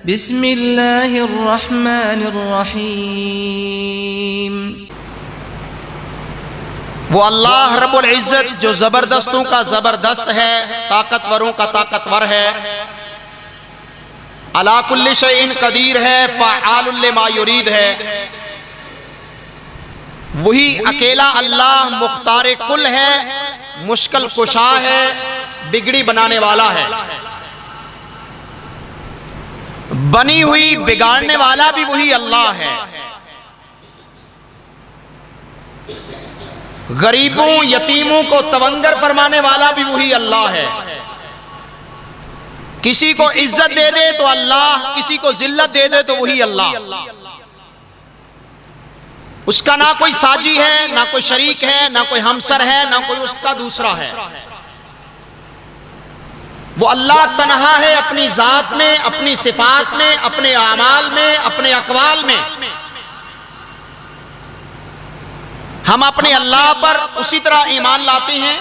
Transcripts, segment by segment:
بسم اللہ الرحمن الرحیم۔ وہ اللہ رب العزت جو زبردستوں کا زبردست ہے، طاقتوروں کا طاقتور ہے، علی کل شیء قدیر ہے، فعال لما یرید ہے۔ وہی اکیلا اللہ مختار کل ہے، مشکل کشا ہے، بگڑی بنانے والا ہے، بنی ہوئی بگاڑنے والا بھی وہی اللہ ہے۔ غریبوں یتیموں کو تونگر فرمانے والا بھی وہی اللہ ہے۔ کسی کو عزت دے دے تو اللہ، کسی کو ذلت دے دے تو وہی اللہ۔ اس کا نہ کوئی ساجی ہے، نہ کوئی شریک ہے، نہ کوئی ہمسر ہے، نہ کوئی اس کا دوسرا ہے۔ وہ اللہ تنہا ہے اپنی ذات میں، اپنی صفات میں، اپنے اعمال میں، اپنے اقوال میں۔ ہم اپنے اللہ پر اسی طرح ایمان لاتے ہیں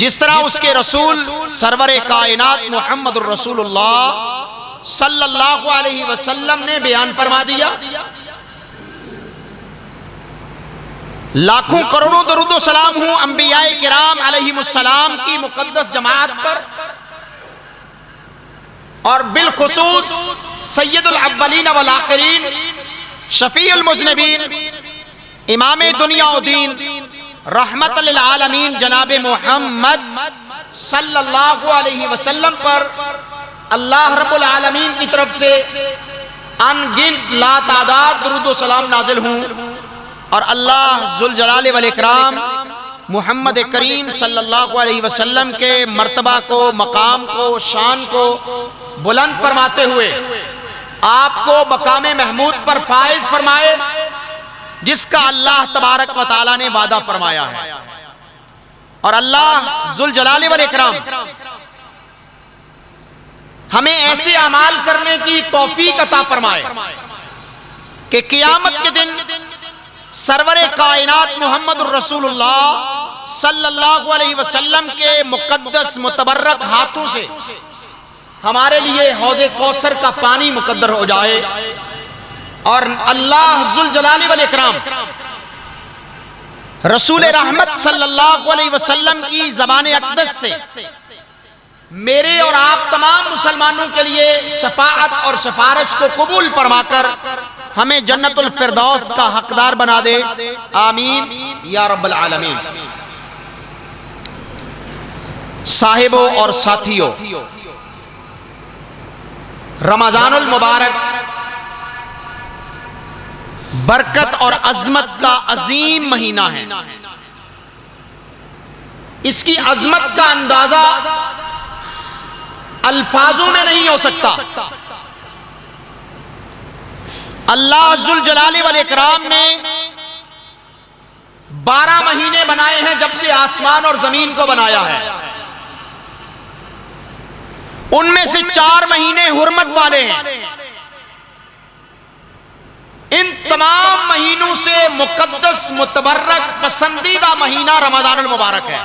جس طرح اس کے رسول سرور کائنات محمد الرسول اللہ صلی اللہ علیہ وسلم نے بیان فرما دیا۔ لاکھوں کروڑوں درود و سلام ہوں انبیاء کرام علیہم السلام کی مقدس جماعت پر، اور بالخصوص سید الاولین والآخرین، شفیع المذنبین، امام دنیا و دین، رحمت للعالمین جناب محمد صلی اللہ علیہ وسلم پر اللہ رب العالمین کی طرف سے ان گنت لا تعداد درود و سلام نازل ہوں، اور اللہ ذوالجلال والاکرام محمد کریم صلی اللہ علیہ وسلم کے مرتبہ کو، مقام کو، شان کو بلند فرماتے ہوئے آپ کو مقام محمود پر فائز فرمائے، جس کا اللہ تبارک و تعالیٰ نے وعدہ فرمایا ہے۔ اور اللہ ذوالجلال والاکرام ہمیں ایسے اعمال کرنے کی توفیق عطا فرمائے کہ قیامت کے دن سرور کائنات محمد الرسول اللہ صلی اللہ علیہ وسلم کے مقدس متبرک ہاتھوں سے ہمارے لیے حوض کوثر کا پانی مقدر ہو جائے، اور اللہ ذوالجلال والاکرام رسول رحمت صلی اللہ علیہ وسلم کی زبان اقدس سے میرے اور آپ تمام مسلمانوں کے لیے شفاعت اور سفارش کو قبول فرما کر ہمیں جنت الفردوس کا حقدار بنا دے، آمین یا رب العالمین۔ صاحبوں اور ساتھیوں، رمضان المبارک برکت اور عظمت کا عظیم مہینہ ہے۔ اس کی عظمت کا اندازہ الفاظوں میں نہیں ہو سکتا۔ اللہ ذوالجلال والاکرام نے 12 مہینے بنائے ہیں جب سے آسمان اور زمین کو بنایا ہے، ان میں سے 4 مہینے حرمت والے ہیں۔ ان تمام مہینوں سے مقدس متبرک پسندیدہ مہینہ رمضان المبارک ہے۔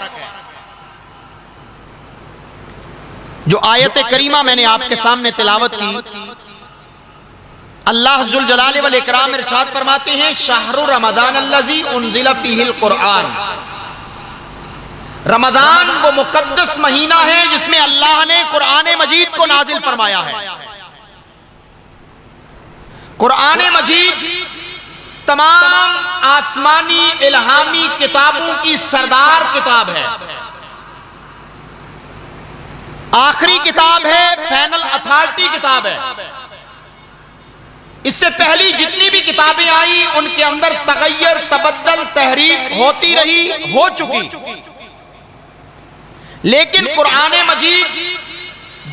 جو آیت کریمہ میں نے آپ کے سامنے تلاوت کی، اللہ ذوالجلال والاکرام ارشاد فرماتے ہیں شہر رمضان الذی انزل فیہ القرآن۔ رمضان وہ مقدس مہینہ ہے جس میں اللہ نے قرآن مجید کو نازل فرمایا ہے۔ قرآن مجید تمام آسمانی الہامی کتابوں کی سردار کتاب ہے، آخری کتاب ہے، فائنل اتھارٹی کتاب ہے۔ اس سے پہلی جتنی بھی کتابیں آئیں ان کے اندر تغیر، تبدل، تحریف ہوتی رہی، ہو چکی، لیکن قرآن مجید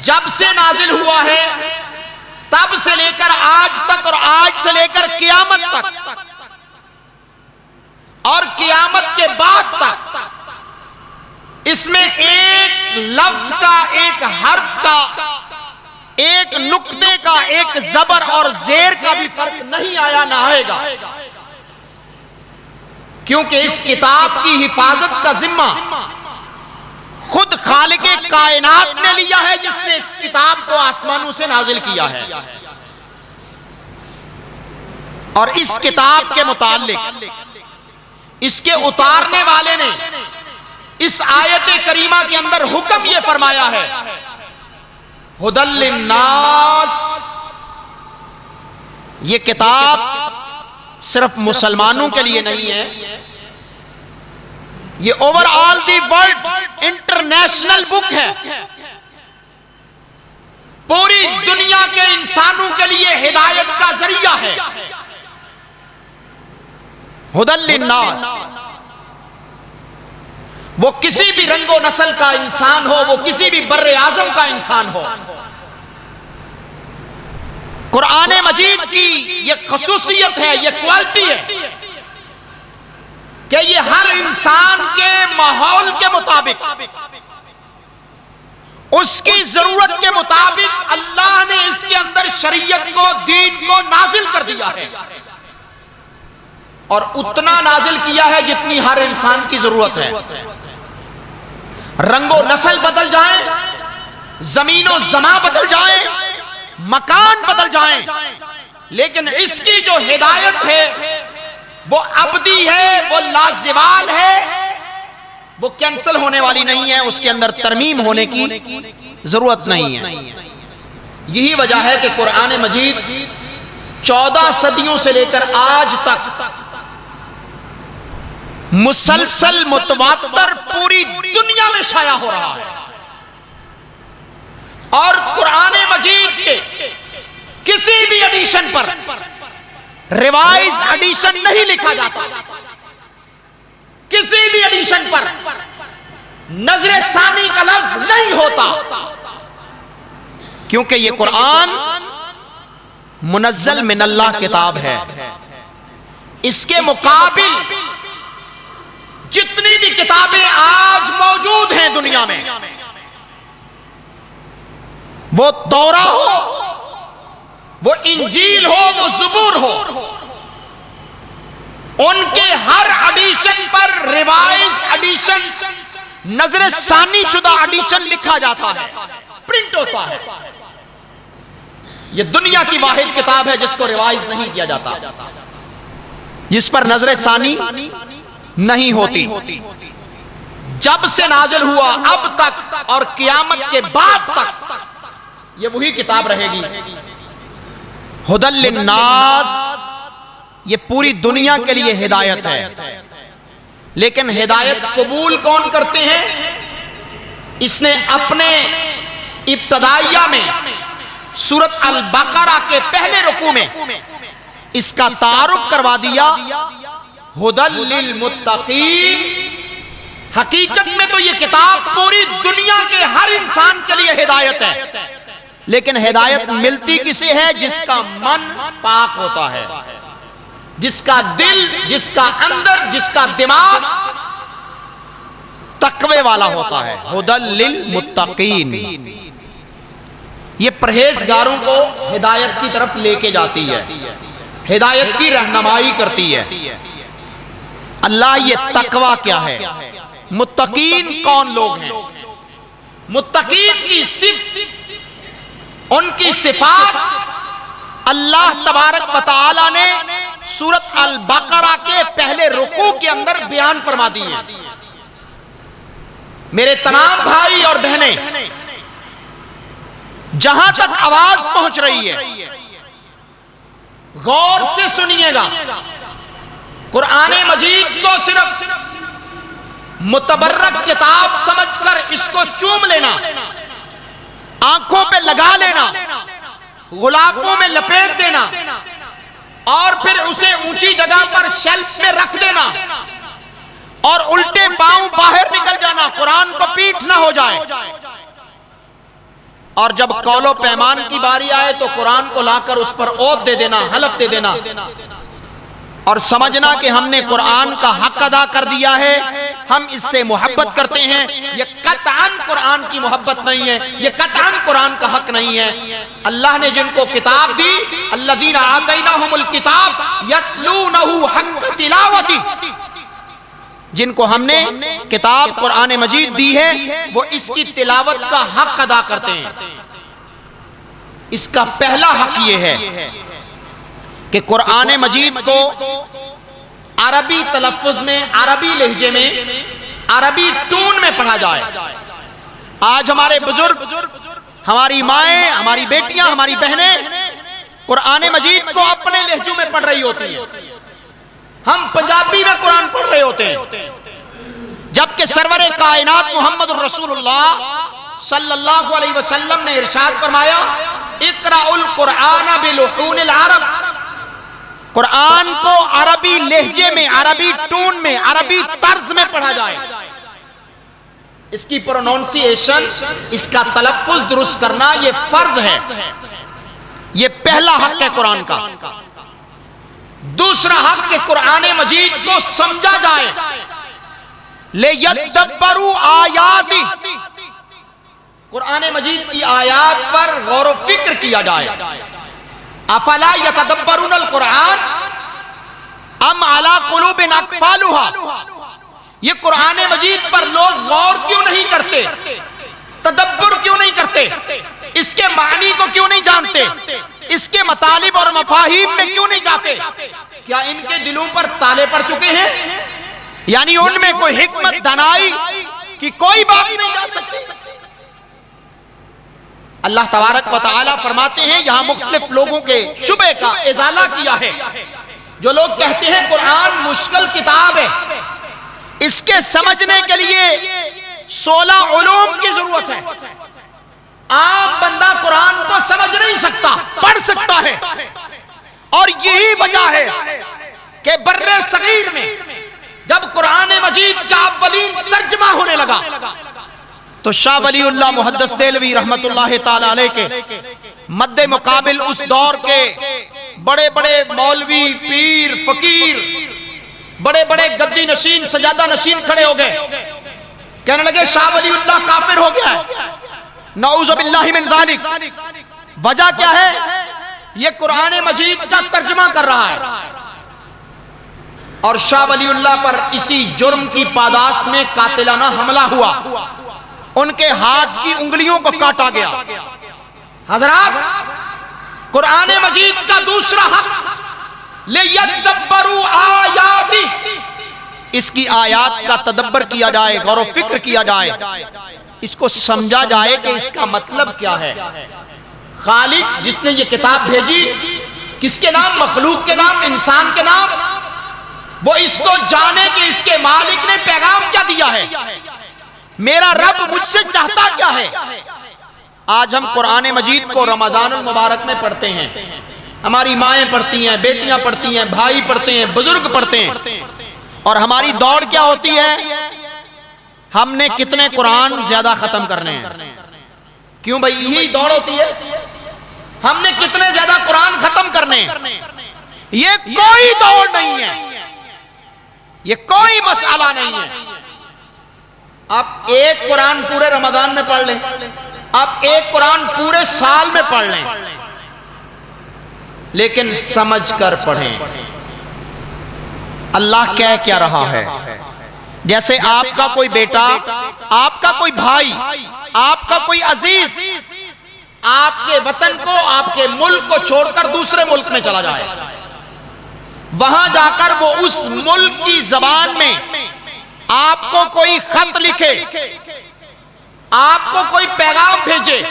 جب سے نازل ہوا ہے تب سے لے کر آج تک، اور آج سے لے کر قیامت تک، اور قیامت کے بعد تک، اس میں ایک لفظ کا، ایک حرف کا، ایک نقطے کا، ایک زبر اور زیر کا بھی فرق نہیں آیا، نہ آئے گا، کیونکہ اس کتاب کی حفاظت کا ذمہ خود خالق کائنات نے لیا ہے، جس نے اس کتاب کو آسمانوں سے نازل کیا ہے، اور اس کتاب کے متعلق اس کے اتارنے والے نے اس آیت کریمہ کے اندر حکم یہ فرمایا ہے، ھدی للناس۔ یہ کتاب صرف مسلمانوں کے لیے نہیں ہے، یہ اوور آل دی ورلڈ انٹرنیشنل بک ہے، پوری دنیا کے انسانوں کے لیے ہدایت کا ذریعہ ہے۔ ھدی للناس، وہ کسی بھی رنگ و نسل کا انسان ہو، وہ کسی بھی بر اعظم کا انسان ہو، قرآن مجید کی یہ خصوصیت ہے، یہ کوالٹی ہے کہ یہ ہر انسان کے ماحول کے مطابق، اس کی ضرورت کے مطابق اللہ نے اس کے اندر شریعت کو، دین کو نازل کر دیا ہے، اور اتنا نازل کیا ہے جتنی ہر انسان کی ضرورت ہے۔ رنگ و نسل بدل جائیں، زمین و زمان بدل جائیں، مکان بدل جائیں، لیکن اس کی جو ہدایت ہے وہ ابدی ہے، وہ لازوال ہے، وہ کینسل ہونے والی نہیں ہے، اس کے اندر ترمیم ہونے کی ضرورت نہیں ہے۔ یہی وجہ ہے کہ قرآن مجید 14 صدیوں سے لے کر آج تک مسلسل متواتر پوری دنیا میں شائع ہو رہا ہے، اور قرآن مجید کے کسی بھی ایڈیشن پر ریوائز ایڈیشن نہیں لکھا جاتا، کسی بھی ایڈیشن پر نظر ثانی کا لفظ نہیں ہوتا، کیونکہ یہ قرآن منزل من اللہ کتاب ہے۔ اس کے مقابل جتنی بھی کتابیں آج موجود ہیں دنیا میں، وہ توراہ ہو، وہ انجیل ہو، وہ زبور ہو، ان کے ہر ایڈیشن پر ریوائز ایڈیشن، نظر ثانی شدہ ایڈیشن لکھا جاتا ہے، پرنٹ ہوتا ہے۔ یہ دنیا کی واحد کتاب ہے جس کو ریوائز نہیں کیا جاتا، جس پر نظر ثانی نہیں ہوتی۔ جب سے نازل ہوا اب تک اور قیامت کے بعد تک یہ وہی کتاب رہے گی۔ ھدی للناس، یہ پوری دنیا کے لیے ہدایت ہے، لیکن ہدایت قبول کون کرتے ہیں؟ اس نے اپنے ابتدائیہ میں سورۃ البقرہ کے پہلے رکوع میں اس کا تعارف کروا دیا، ھدی للمتقین۔ حقیقت میں تو یہ کتاب پوری دنیا کے ہر انسان کے لیے ہدایت ہے، لیکن ہدایت ملتی کسے ہے؟ جس کا من پاک ہوتا ہے، جس کا دل، جس کا اندر، جس کا دماغ تقوی والا ہوتا ہے۔ ھدی للمتقین، یہ پرہیزگاروں کو ہدایت کی طرف لے کے جاتی ہے، ہدایت کی رہنمائی کرتی ہے۔ اللہ یہ تقوی کیا ہے؟ متقین کون لوگ ہیں؟ متقین کی صفت، ان کی صفات اللہ تبارک و تعالی نے سورۃ البقرہ کے پہلے رکوع کے اندر بیان فرما دی ہیں۔ میرے تمام بھائی اور بہنیں، جہاں تک آواز پہنچ رہی ہے غور سے سنیے گا۔ قرآن مجید کو صرف متبرک کتاب سمجھ کر اس کو چوم لینا، آنکھوں پہ لگا لینا، غلافوں میں لپیٹ دینا، اور پھر اسے اونچی جگہ پر شیلف میں رکھ دینا، اور الٹے پاؤں باہر نکل جانا، قرآن کو پیٹھ نہ ہو جائے، اور جب قول و پیمان کی باری آئے تو قرآن کو لا کر اس پر اوت دے دینا، حلف دے دینا، اور سمجھنا کہ ہم نے قرآن کا حق ادا کر دیا ہے، ہم اس سے محبت کرتے ہیں۔ یہ قطعاً قرآن کی محبت نہیں ہے، یہ قطعاً قرآن کا حق نہیں ہے۔ اللہ نے جن کو کتاب دی، الذین آتیناہم الکتاب یتلونہ حق تلاوتہ، جن کو ہم نے کتاب قرآن مجید دی ہے وہ اس کی تلاوت کا حق ادا کرتے ہیں۔ اس کا پہلا حق یہ ہے کہ قرآن مجید کو عربی تلفظ میں، عربی لہجے میں، عربی ٹون میں پڑھا جائے۔ آج ہمارے بزرگ، ہماری مائیں، ہماری بیٹیاں، ہماری بہنیں قرآن مجید کو اپنے لہجوں میں پڑھ رہی ہوتی ہیں، ہم پنجابی میں قرآن پڑھ رہے ہوتے ہیں، جبکہ سرور کائنات محمد الرسول اللہ صلی اللہ علیہ وسلم نے ارشاد فرمایا اقرأ القرآن بلحون العرب، قرآن کو عربی لہجے میں، عربی ٹون میں، عربی طرز میں پڑھا جائے۔ اس کی پروننسیشن، اس کا تلفظ درست کرنا یہ فرض ہے، یہ پہلا حق ہے قرآن کا۔ دوسرا حق کہ قرآن مجید کو سمجھا جائے، لِيَدَّبَّرُوا آیَاتِهِ، قرآن مجید کی آیات پر غور و فکر کیا جائے۔ افلا یتدبرون القرآن ام علی قلوب اقفالها، یہ قرآن مجید پر لوگ غور کیوں نہیں کرتے، تدبر کیوں نہیں کرتے، اس کے معنی کو کیوں نہیں جانتے، اس کے مطالب اور مفاہیم میں کیوں نہیں جاتے؟ کیا ان کے دلوں پر تالے پڑ چکے ہیں؟ یعنی ان میں کوئی حکمت دانائی کی کوئی بات نہیں جا سکتی۔ اللہ تبارک و تعالی فرماتے ہیں، یہاں مختلف لوگوں کے شبہ کا ازالہ کیا ہے۔ جو لوگ کہتے ہیں قرآن مشکل کتاب ہے، اس کے سمجھنے کے لیے 16 علوم کی ضرورت ہے، عام بندہ قرآن کو سمجھ نہیں سکتا، پڑھ سکتا ہے۔ اور یہی وجہ ہے کہ بر صغیر میں جب قرآن مجید کا اولین ترجمہ ہونے لگا تو شاہ ولی اللہ محدث دہلوی رحمت اللہ تعالی علیہ کے مد مقابل اس دور کے بڑے بڑے مولوی، پیر، فقیر، بڑے بڑے گدی نشین، سجادہ نشین کھڑے ہو گئے، کہنے لگے شاہ ولی اللہ کافر ہو گیا ہے، نعوذ باللہ من ذالک۔ وجہ کیا ہے؟ یہ قرآن مجید کا ترجمہ کر رہا ہے۔ اور شاہ ولی اللہ پر اسی جرم کی پاداش میں قاتلانہ حملہ ہوا، ان کے ہاتھ کی انگلیوں کو کاٹا گیا۔ حضرات، قرآن مجید کا دوسرا حق لِيَدَّبَّرُوا آیَاتِهِ، اس کی آیات کا تدبر کیا جائے، غور و فکر کیا جائے، اس کو سمجھا جائے کہ اس کا مطلب کیا ہے۔ خالق جس نے یہ کتاب بھیجی، کس کے نام؟ مخلوق کے نام، انسان کے نام، وہ اس کو جانے کہ اس کے مالک نے پیغام کیا دیا ہے، میرا رب مجھ سے چاہتا کیا ہے۔ آج ہم قرآن مجید کو رمضان المبارک میں پڑھتے ہیں، ہماری مائیں پڑھتی ہیں، بیٹیاں پڑھتی ہیں، بھائی پڑھتے ہیں، بزرگ پڑھتے ہیں، اور ہماری دوڑ کیا ہوتی ہے؟ ہم نے کتنے قرآن زیادہ ختم کرنے ہیں؟ کیوں بھائی یہی دوڑ ہوتی ہے؟ ہم نے کتنے زیادہ قرآن ختم کرنے ہیں؟ یہ کوئی دوڑ نہیں ہے، یہ کوئی مسئلہ نہیں ہے۔ آپ ایک قرآن پورے رمضان میں پڑھ لیں، آپ ایک قرآن پورے سال میں پڑھ لیں، لیکن سمجھ کر پڑھیں اللہ کہہ کیا رہا ہے۔ جیسے آپ کا کوئی بیٹا، آپ کا کوئی بھائی، آپ کا کوئی عزیز آپ کے وطن کو، آپ کے ملک کو چھوڑ کر دوسرے ملک میں چلا جائے، وہاں جا کر وہ اس ملک کی زبان میں آپ کو کوئی خط لکھے، آپ کو کوئی پیغام بھیجے،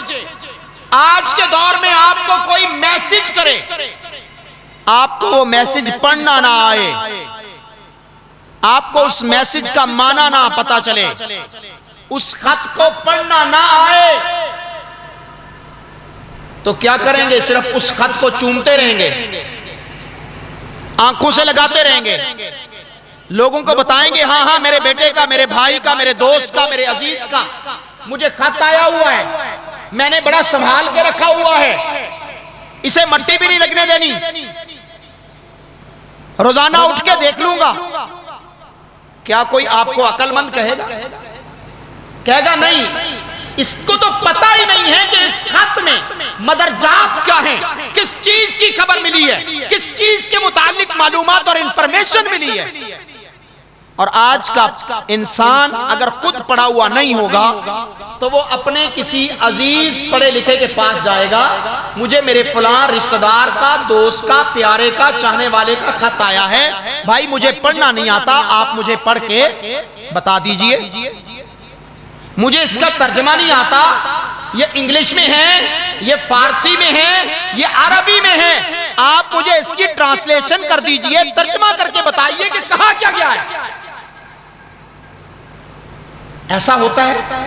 آج کے دور میں آپ کو کوئی میسج کرے، آپ کو وہ میسج پڑھنا نہ آئے، آپ کو اس میسج کا معنی نہ پتا چلے، اس خط کو پڑھنا نہ آئے، تو کیا کریں گے؟ صرف اس خط کو چومتے رہیں گے، آنکھوں سے لگاتے رہیں گے، لوگوں کو بتائیں گے ہاں ہاں میرے بیٹے کا، میرے بھائی کا، میرے دوست کا، میرے عزیز کا مجھے خط آیا ہوا ہے، میں نے بڑا سنبھال کے رکھا ہوا ہے، اسے مٹی بھی نہیں لگنے دینی، روزانہ اٹھ کے دیکھ لوں گا۔ کیا کوئی آپ کو عقل مند کہے گا؟ کہے گا نہیں۔ اس کو تو پتہ ہی نہیں ہے کہ اس خط میں مدرجات کیا ہیں، کس چیز کی خبر ملی ہے، کس چیز کے متعلق معلومات اور انفارمیشن ملی ہے۔ اور آج کا انسان اگر خود پڑھا ہوا نہیں ہوگا تو وہ اپنے کسی عزیز پڑھے لکھے کے پاس جائے گا، مجھے میرے فلاں رشتہ دار کا، دوست کا، پیارے کا، چاہنے والے کا خط آیا ہے، بھائی مجھے پڑھنا نہیں آتا، آپ مجھے پڑھ کے بتا دیجئے، مجھے اس کا ترجمہ نہیں آتا، یہ انگلش میں ہے، یہ فارسی میں ہے، یہ عربی میں ہے، آپ مجھے اس کی ٹرانسلیشن کر دیجئے، ترجمہ کر کے بتائیے کہ کہاں کیا گیا ہے۔ ایسا ہوتا ہے،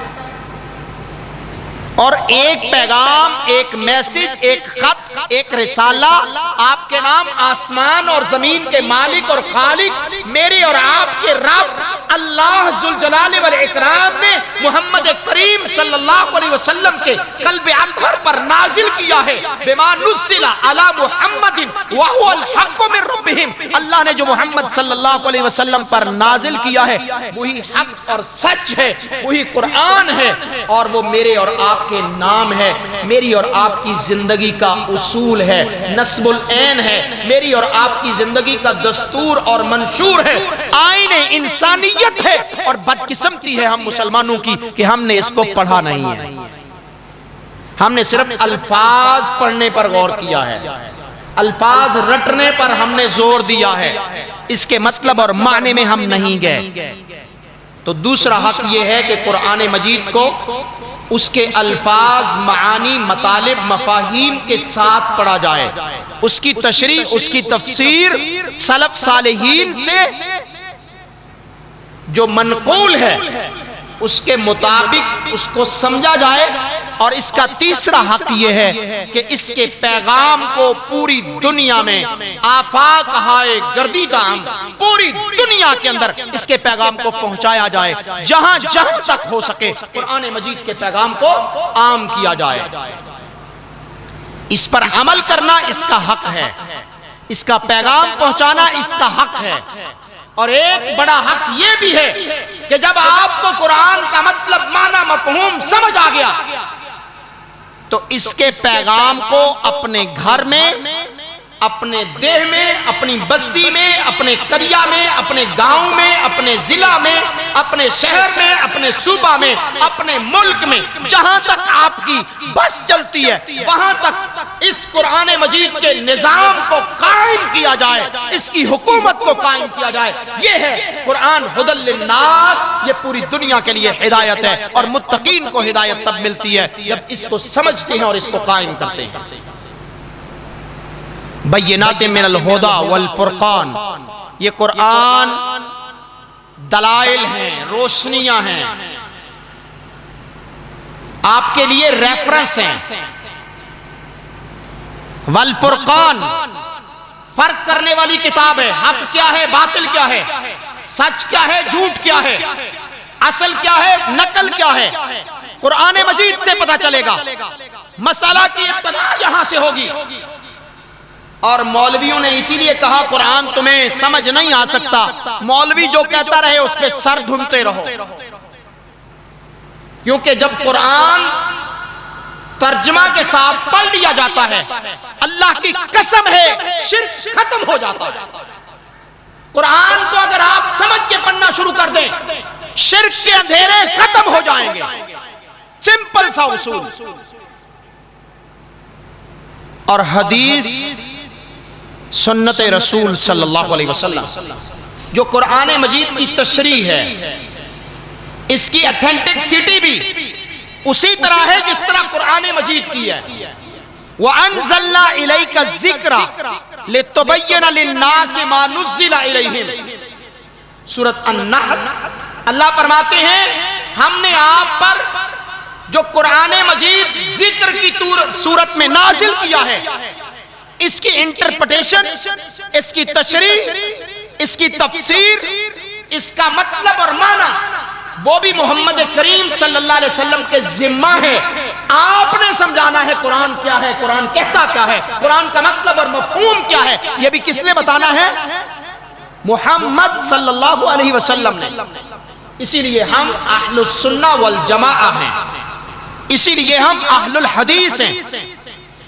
اور ایک پیغام، ایک میسج، ایک خط، ایک رسالہ آپ کے نام آسمان اور زمین کے مالک اور خالق، میرے اور آپ کے رب اللہ ذوالجلال والاکرام نے محمد کریم صلی اللہ علیہ وسلم کے قلب اطہر پر نازل کیا ہے، بما نزل علی محمد وهو الحق من ربهم، اللہ نے جو محمد صلی اللہ علیہ وسلم پر نازل کیا ہے وہی حق اور سچ ہے، وہی قرآن ہے، اور وہ میرے اور آپ کے نام ہے، میری اور آپ کی زندگی کا اصول ہے، نصب العین ہے، میری اور آپ کی زندگی کا دستور اور منشور ہے، آئین انسانیت ہے، اور بدقسمتی ہے ہم مسلمانوں کی کہ ہم نے اس کو پڑھا نہیں ہے، ہم نے صرف الفاظ پڑھنے پر غور کیا ہے، الفاظ رٹنے پر ہم نے زور دیا ہے، اس کے مطلب اور معنی میں ہم نہیں گئے۔ تو دوسرا حق یہ ہے کہ قرآن مجید کو اس کے الفاظ، معانی، مطالب، مفاہیم کے ساتھ پڑھا جائے، اس کی تشریح، اس کی تفسیر سلف صالحین سے جو منقول ہے اس کے مطابق اس کو سمجھا جائے، اور اس کا تیسرا حق یہ ہے کہ اس کے پیغام کو پوری دنیا میں آفاق ہائے گردیدہ پوری دنیا کے اندر اس کے پیغام کو پہنچایا جائے، جہاں جہاں تک ہو سکے قرآن مجید کے پیغام کو عام کیا جائے، اس پر عمل کرنا اس کا حق ہے، اس کا پیغام پہنچانا اس کا حق ہے۔ اور ایک بڑا حق یہ بھی ہے کہ جب آپ کو قرآن کا مطلب، معنی، مفہوم سمجھ آ گیا تو اس کے پیغام کو اپنے گھر میں، اپنے دیہ میں، اپنی بستی میں، اپنے قریہ میں، اپنے گاؤں میں، اپنے ضلع میں، اپنے شہر میں، اپنے صوبہ میں، اپنے ملک میں، جہاں تک آپ کی بس چلتی ہے وہاں تک اس قرآن مجید کے نظام کو قائم کیا جائے، اس کی حکومت کو قائم کیا جائے۔ یہ ہے قرآن ھدی للناس، یہ پوری دنیا کے لیے ہدایت ہے، اور متقین کو ہدایت تب ملتی ہے جب اس کو سمجھتے ہیں اور اس کو قائم کرتے ہیں۔ بینات من الہدی والفرقان، یہ قرآن دلائل ہیں، روشنیاں ہیں، آپ کے لیے ریفرنس ہیں۔ والفرقان، فرق کرنے والی کتاب ہے، حق کیا ہے، باطل کیا ہے، سچ کیا ہے، جھوٹ کیا ہے، اصل کیا ہے، نقل کیا ہے، قرآن مجید سے پتہ چلے گا۔ مسئلہ کی ابتدا یہاں سے ہوگی، اور مولویوں نے اسی لیے کہا قرآن تمہیں سمجھ نہیں آ سکتا، مولوی جو کہتا رہے اس پہ سر دھنتے رہو، کیونکہ جب قرآن ترجمہ کے ساتھ پڑھ لیا جاتا ہے اللہ کی قسم ہے شرک ختم ہو جاتا ہے۔ قرآن کو اگر آپ سمجھ کے پڑھنا شروع کر دیں شرک کے اندھیرے ختم ہو جائیں گے، سمپل سا اصول۔ اور حدیث سنت رسول صلی اللہ علیہ وسلم جو قرآن مجید کی تشریح ہے، اس کی ایتھنٹکسٹی بھی اسی طرح ہے جس طرح قرآن مجید کی ہے۔ وَأَنزَلْنَا إِلَيْكَ الذِّكْرَ لِتُبَيِّنَ لِلنَّاسِ مَا نُزِّلَ إِلَيْهِمْ، سورۃ النحل۔ اللہ فرماتے ہیں ہم نے آپ پر جو قرآن مجید ذکر کی صورت میں نازل کیا ہے، اس کی انٹرپریٹیشن، اس کی تشریح، اس کی تفسیر، اس کا مطلب اور معنی وہ بھی محمد کریم صلی اللہ علیہ وسلم کے ذمہ ہے۔ آپ نے سمجھانا ہے قرآن کیا ہے، قرآن کہتا کیا ہے، قرآن کا مطلب اور مفہوم کیا ہے، یہ بھی کس نے بتانا ہے؟ محمد صلی اللہ علیہ وسلم نے۔ اسی لیے ہم اہل السنہ والجماعہ ہیں، اسی لیے ہم اہل الحدیث ہیں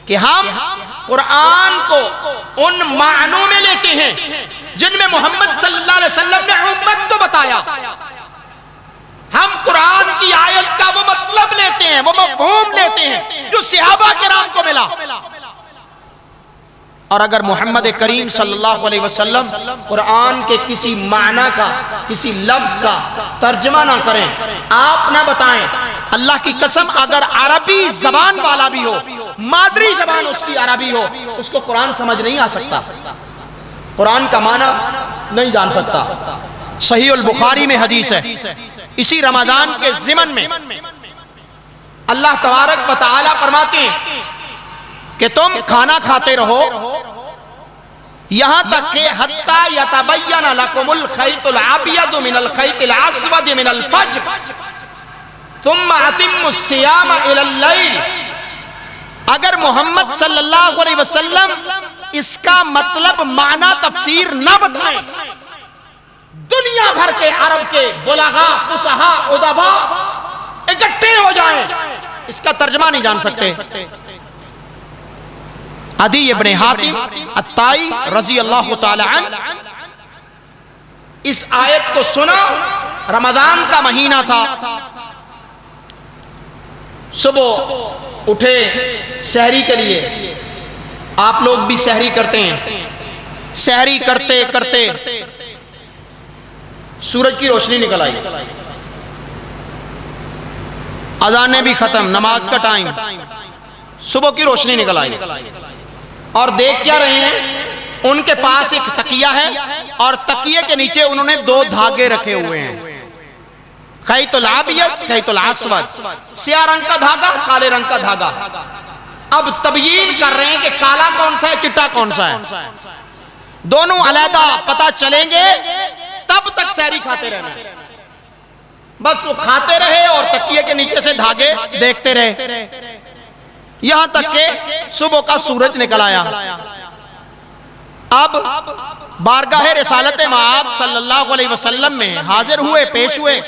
کہ ہم قرآن کو ان معنوں میں لیتے ہیں جن میں محمد صلی اللہ علیہ وسلم نے امت کو بتایا۔ ہم قرآن کی آیت کا وہ مطلب لیتے ہیں، وہ مفہوم لیتے ہیں جو صحابہ کرام کو ملا، اور اگر محمد کریم صلی اللہ علیہ وسلم قرآن کے کسی معنی کا، کسی لفظ کا ترجمہ نہ کریں، آپ نہ بتائیں، اللہ کی قسم اگر عربی زبان والا بھی ہو، مادری زبان اس کی عربی ہو، اس کو قرآن سمجھ نہیں آ سکتا، قرآن کا معنی نہیں جان سکتا۔ صحیح البخاری میں حدیث ہے، اسی رمضان کے ضمن میں اللہ تبارک و تعالی فرماتے ہیں کہ تم کھانا کھاتے رہو یہاں تک کہ حتی یتبین لکم الخیط الابیض من الخیط الاسود من الفجر ثم اتموا الصیام الی اللیل۔ اگر محمد صلی اللہ علیہ وسلم اس کا مطلب معنی تفسیر نہ بتائیں، دنیا بھر کے عرب کے بلغاء، فصحاء، ادباء اکٹھے ہو جائیں، اس کا ترجمہ نہیں جان سکتے۔ عدی ابن حاتم الطائی رضی اللہ تعالی عنہ اس آیت کو سنا، رمضان کا مہینہ تھا، صبح اٹھے سحری کے لیے، آپ لوگ بھی سحری کرتے ہیں، سحری کرتے کرتے سورج کی روشنی نکل آئی، اذانیں بھی ختم، نماز کا ٹائم، صبح کی روشنی نکل آئی، اور دیکھ کیا رہے ہیں؟ ان کے پاس ایک تکیہ ہے اور تکیے کے نیچے انہوں نے 2 دھاگے رکھے ہوئے ہیں، خیط الابیض، خیط الاسود، سیاہ رنگ کا دھاگا، کالے رنگ کا دھاگا۔ اب تبیین کر رہے ہیں کہ کالا کون سا ہے، چٹا کون سا ہے، دونوں علیحدہ پتہ چلیں گے تب تک سحری کھاتے رہنا۔ بس وہ کھاتے رہے اور تکیے کے نیچے سے دھاگے دیکھتے رہے، یہاں تک کہ صبح کا سورج نکل آیا۔ اب بارگاہ رسالت مآب صلی اللہ علیہ وسلم میں حاضر ہوئے، پیش ہوئے،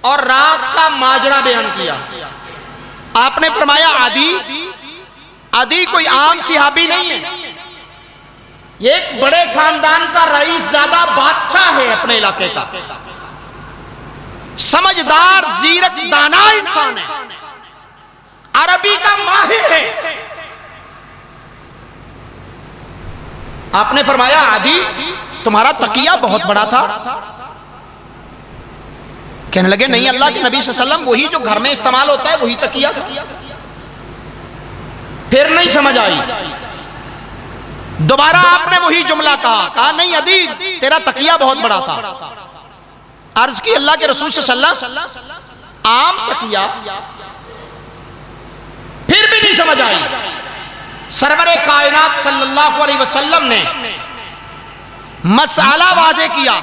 اور رات کا ماجرا بیان کیا۔ آپ نے فرمایا عدی کوئی عام صحابی نہیں ہے، یہ ایک بڑے خاندان کا رئیس زادہ بادشاہ ہے اپنے علاقے کا، سمجھدار، زیرک، دانا انسان ہے، عربی کا ماہر ہے۔ آپ نے فرمایا عدی تمہارا تقیہ بہت بڑا تھا؟ کہنے لگے نہیں، اللہ کے نبی صلی اللہ علیہ وسلم وہی جو گھر میں استعمال ہوتا ہے وہی تقیہ تھا۔ پھر نہیں سمجھ آئی، دوبارہ آپ نے وہی جملہ کہا نہیں عدی تیرا تقیہ بہت بڑا تھا۔ عرض کی اللہ کے رسول صلی اللہ علیہ وسلم عام تقیہ، پھر بھی نہیں سمجھ آئی۔ سرور کائنات صلی اللہ علیہ وسلم نے مسئلہ واضح کیا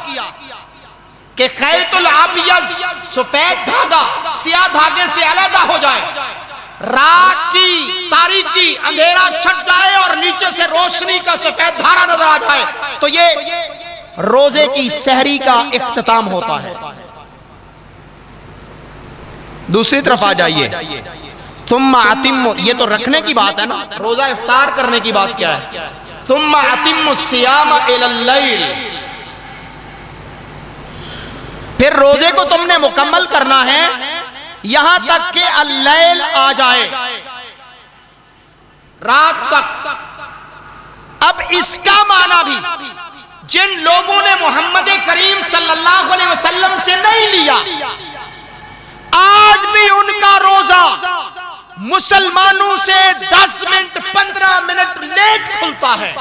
کہ خیط الابیض سفید دھاگا سیاہ دھاگے سے علیحدہ ہو جائے، رات کی تاریکی اندھیرا چھٹ جائے اور نیچے سے روشنی کا سفید دھارا نظر آ جائے، تو یہ روزے کی سحری کا اختتام ہوتا ہے۔ دوسری طرف آ جائیے، ثم اتم، یہ تو رکھنے کی بات ہے نا، روزہ افطار کرنے کی بات کیا ہے؟ ثم اتم الصیام الی اللیل، پھر روزے کو تم نے مکمل کرنا ہے یہاں تک کہ اللیل آ جائے، رات تک۔ اب اس کا معنی بھی جن لوگوں نے محمد کریم صلی اللہ علیہ وسلم سے نہیں لیا، آج بھی ان کا روزہ مسلمانوں سے 10 منٹ 15 منٹ لیٹ کھلتا ہے۔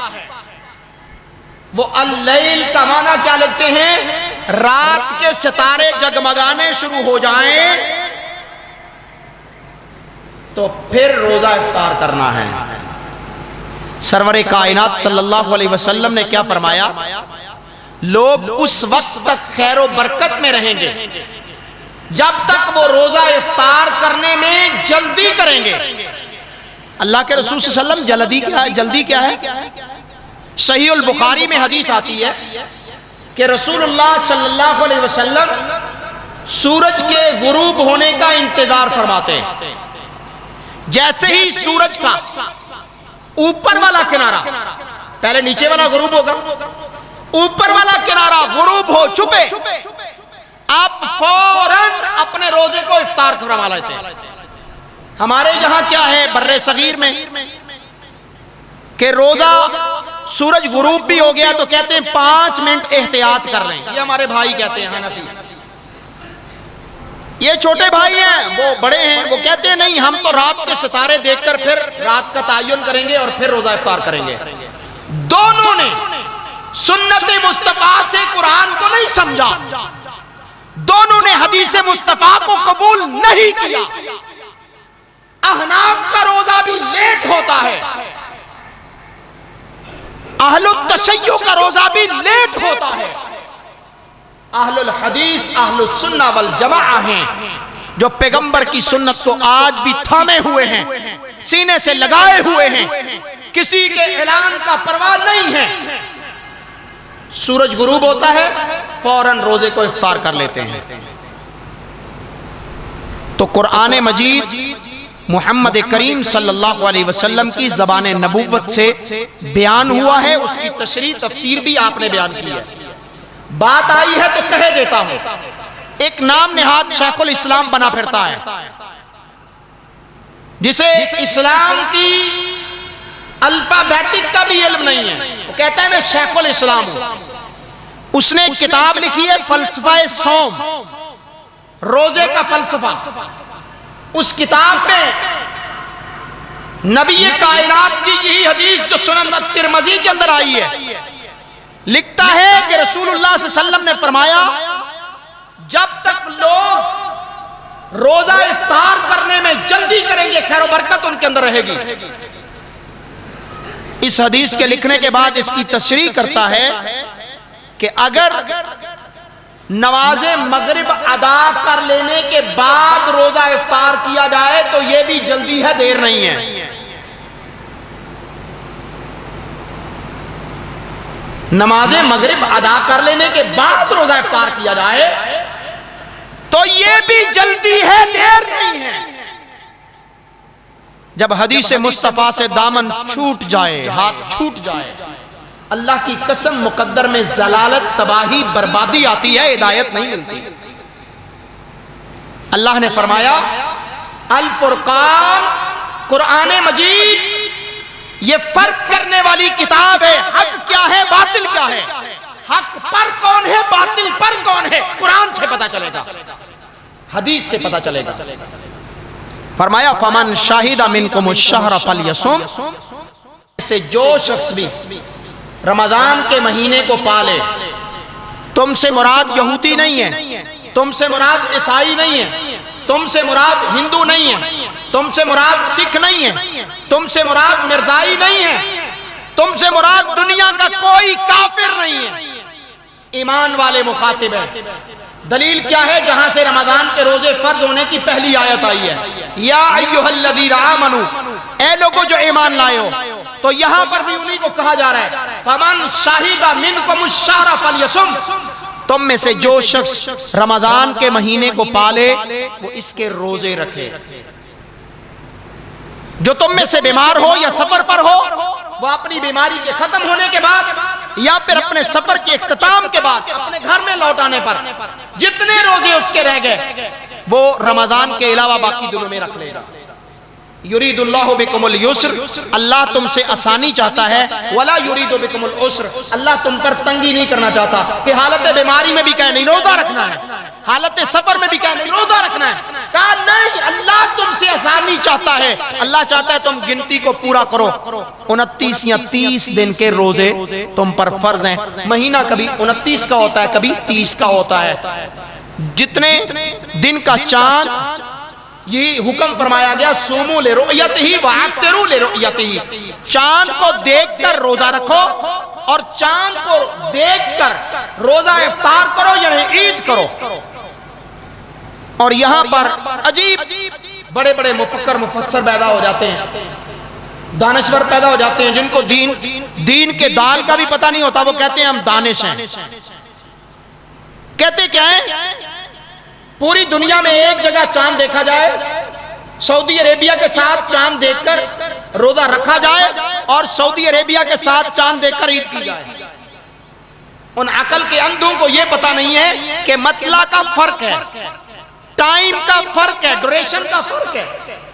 وہ اللیل کا معنی کیا لکھتے ہیں؟ رات کے ستارے جگمگانے شروع ہو جائیں تو پھر روزہ افطار کرنا ہے۔ سرور کائنات صلی اللہ علیہ وسلم نے کیا فرمایا؟ لوگ اس وقت تک خیر و برکت میں رہیں گے جب تک وہ روزہ افطار کرنے میں جلدی کریں گے۔ اللہ کے رسول صلی اللہ علیہ وسلم جلدی کیا ہے؟ صحیح البخاری میں حدیث آتی ہے کہ رسول اللہ صلی اللہ علیہ وسلم سورج کے غروب ہونے کا انتظار فرماتے ہیں، جیسے ہی سورج کا اوپر والا کنارہ، پہلے نیچے والا غروب ہوگا، اوپر والا کنارہ غروب ہو چکے فوراً اپنے روزے کو افطار کروا لیتے ہیں۔ ہمارے یہاں کیا ہے برے صغیر میں کہ روزہ سورج غروب بھی ہو گیا تو کہتے ہیں 5 منٹ احتیاط کر لیں۔ یہ ہمارے بھائی کہتے ہیں حنفی، یہ چھوٹے بھائی ہیں، وہ بڑے ہیں، وہ کہتے ہیں نہیں ہم تو رات کے ستارے دیکھ کر پھر رات کا تعین کریں گے اور پھر روزہ افطار کریں گے۔ دونوں نے سنت مصطفیٰ سے قرآن کو نہیں سمجھا، دونوں نے حدیث مصطفیٰ کو قبول نہیں کیا۔ احناف کا روزہ بھی لیٹ ہوتا ہے، اہل التشیع کا روزہ بھی لیٹ ہوتا ہے۔ اہل الحدیث اہل السنہ والجماعہ ہیں جو پیغمبر کی سنت کو آج بھی تھامے ہوئے ہیں، سینے سے لگائے ہوئے ہیں، کسی کے اعلان کا پرواہ نہیں ہے۔ سورج غروب ہوتا ہے فوراً روزے کو افطار کر لیتے ہیں۔ تو قرآن مجید محمد کریم صلی اللہ علیہ وسلم کی زبان نبوت سے بیان ہوا ہے، اس کی تشریح تفسیر بھی آپ نے بیان کی ہے۔ بات آئی ہے تو کہہ دیتا ہوں، ایک نام نہاد شیخ الاسلام بنا پھرتا ہے جسے اسلام کی الفابیٹک کا بھی علم نہیں ہے، وہ کہتا ہے میں شیخ الاسلام ہوں۔ اس نے ایک کتاب لکھی ہے فلسفہ صوم، روزے کا فلسفہ۔ اس کتاب میں نبی کائنات کی یہی حدیث جو سنن ترمذی کے اندر آئی ہے، لکھتا ہے کہ رسول اللہ صلی اللہ علیہ وسلم نے فرمایا جب تک لوگ روزہ افطار کرنے میں جلدی کریں گے خیر و برکت ان کے اندر رہے گی۔ اس حدیث کے لکھنے کے بعد اس کی تشریح کرتا ہے کہ اگر نماز مغرب ادا کر لینے کے بعد روزہ افطار کیا جائے تو یہ بھی جلدی ہے، دیر نہیں ہے۔ نماز مغرب ادا کر لینے کے بعد روزہ افطار کیا جائے تو یہ بھی جلدی ہے، دیر نہیں ہے۔ جب حدیث مصطفیٰ سے دامن چھوٹ جائے، ہاتھ چھوٹ جائے، اللہ کی قسم مقدر میں ضلالت، تباہی، بربادی آتی ہے، ہدایت نہیں ملتی۔ اللہ نے فرمایا الفرقان، قرآن مجید یہ فرق کرنے والی کتاب ہے، حق کیا ہے باطل کیا ہے، حق پر کون ہے باطل پر کون ہے قرآن سے پتہ چلے گا، حدیث سے پتہ چلے گا۔ فرمایا فمن شاہد منکم الشہر فلیصم، سے جو شخص بھی رمضان کے مہینے کو پالے، تم سے مراد یہودی نہیں ہے، تم سے مراد عیسائی نہیں ہے، تم سے مراد ہندو نہیں ہے، تم سے مراد سکھ نہیں ہے، تم سے مراد مرزائی نہیں ہے، تم سے مراد دنیا کا کوئی کافر نہیں ہے، ایمان والے مخاطب ہیں۔ دلیل کیا ہے؟ جہاں سے رمضان کے روزے فرض ہونے کی پہلی آیت آئی ہے، یا ایھا الذین آمنوا، اے لوگوں جو ایمان لائے ہو، تو یہاں پر بھی انہی کو کہا جا رہا ہے فمن شہد منکم الشہر فلیصم، تم میں سے جو شخص رمضان کے مہینے کو پالے وہ اس کے روزے رکھے۔ جو تم میں سے بیمار ہو یا سفر پر ہو، وہ اپنی بیماری کے ختم ہونے کے بعد یا پھر اپنے سفر کے اختتام کے بعد اپنے گھر میں لوٹانے پر جتنے روزے اس کے رہ گئے وہ رمضان کے علاوہ باقی دنوں میں رکھ لے گا۔ یرید اللہ بکم اليسر، اللہ تم سے آسانی چاہتا ہے، ولا یرید بکم العسر، اللہ تم پر تنگی نہیں کرنا چاہتا کہ حالت بیماری میں بھی کہے نہیں روزہ رکھنا ہے، حالت سفر میں بھی کہے نہیں روزہ رکھنا ہے، کہا نہیں اللہ تم سے آسانی چاہتا ہے، اللہ چاہتا ہے تم گنتی کو پورا کرو، 29 یا 30 دن کے روزے تم پر فرض ہیں۔ مہینہ کبھی 29 کا ہوتا ہے، کبھی 30 کا ہوتا ہے، جتنے دن کا چاند یہ حکم فرمایا گیا سومو لرؤیتہ وافطروا لرؤیتہ، چاند کو دیکھ کر روزہ رکھو اور چاند کو دیکھ کر روزہ افطار کرو یعنی عید کرو۔ اور یہاں پر عجیب بڑے بڑے مفکر مفسر پیدا ہو جاتے ہیں، دانشور پیدا ہو جاتے ہیں جن کو دین کے دال کا بھی پتہ نہیں ہوتا، وہ کہتے ہیں ہم دانش ہیں۔ کہتے کیا ہیں؟ پوری دنیا میں ایک جگہ چاند دیکھا جائے، سعودی عربیہ کے ساتھ چاند دیکھ کر روزہ رکھا جائے اور سعودی عربیہ کے ساتھ چاند دیکھ کر عید کی جائے۔ ان عقل کے اندھوں کو یہ پتا نہیں ہے کہ مطلع کا فرق ہے، ٹائم کا فرق ہے، ڈوریشن کا فرق ہے۔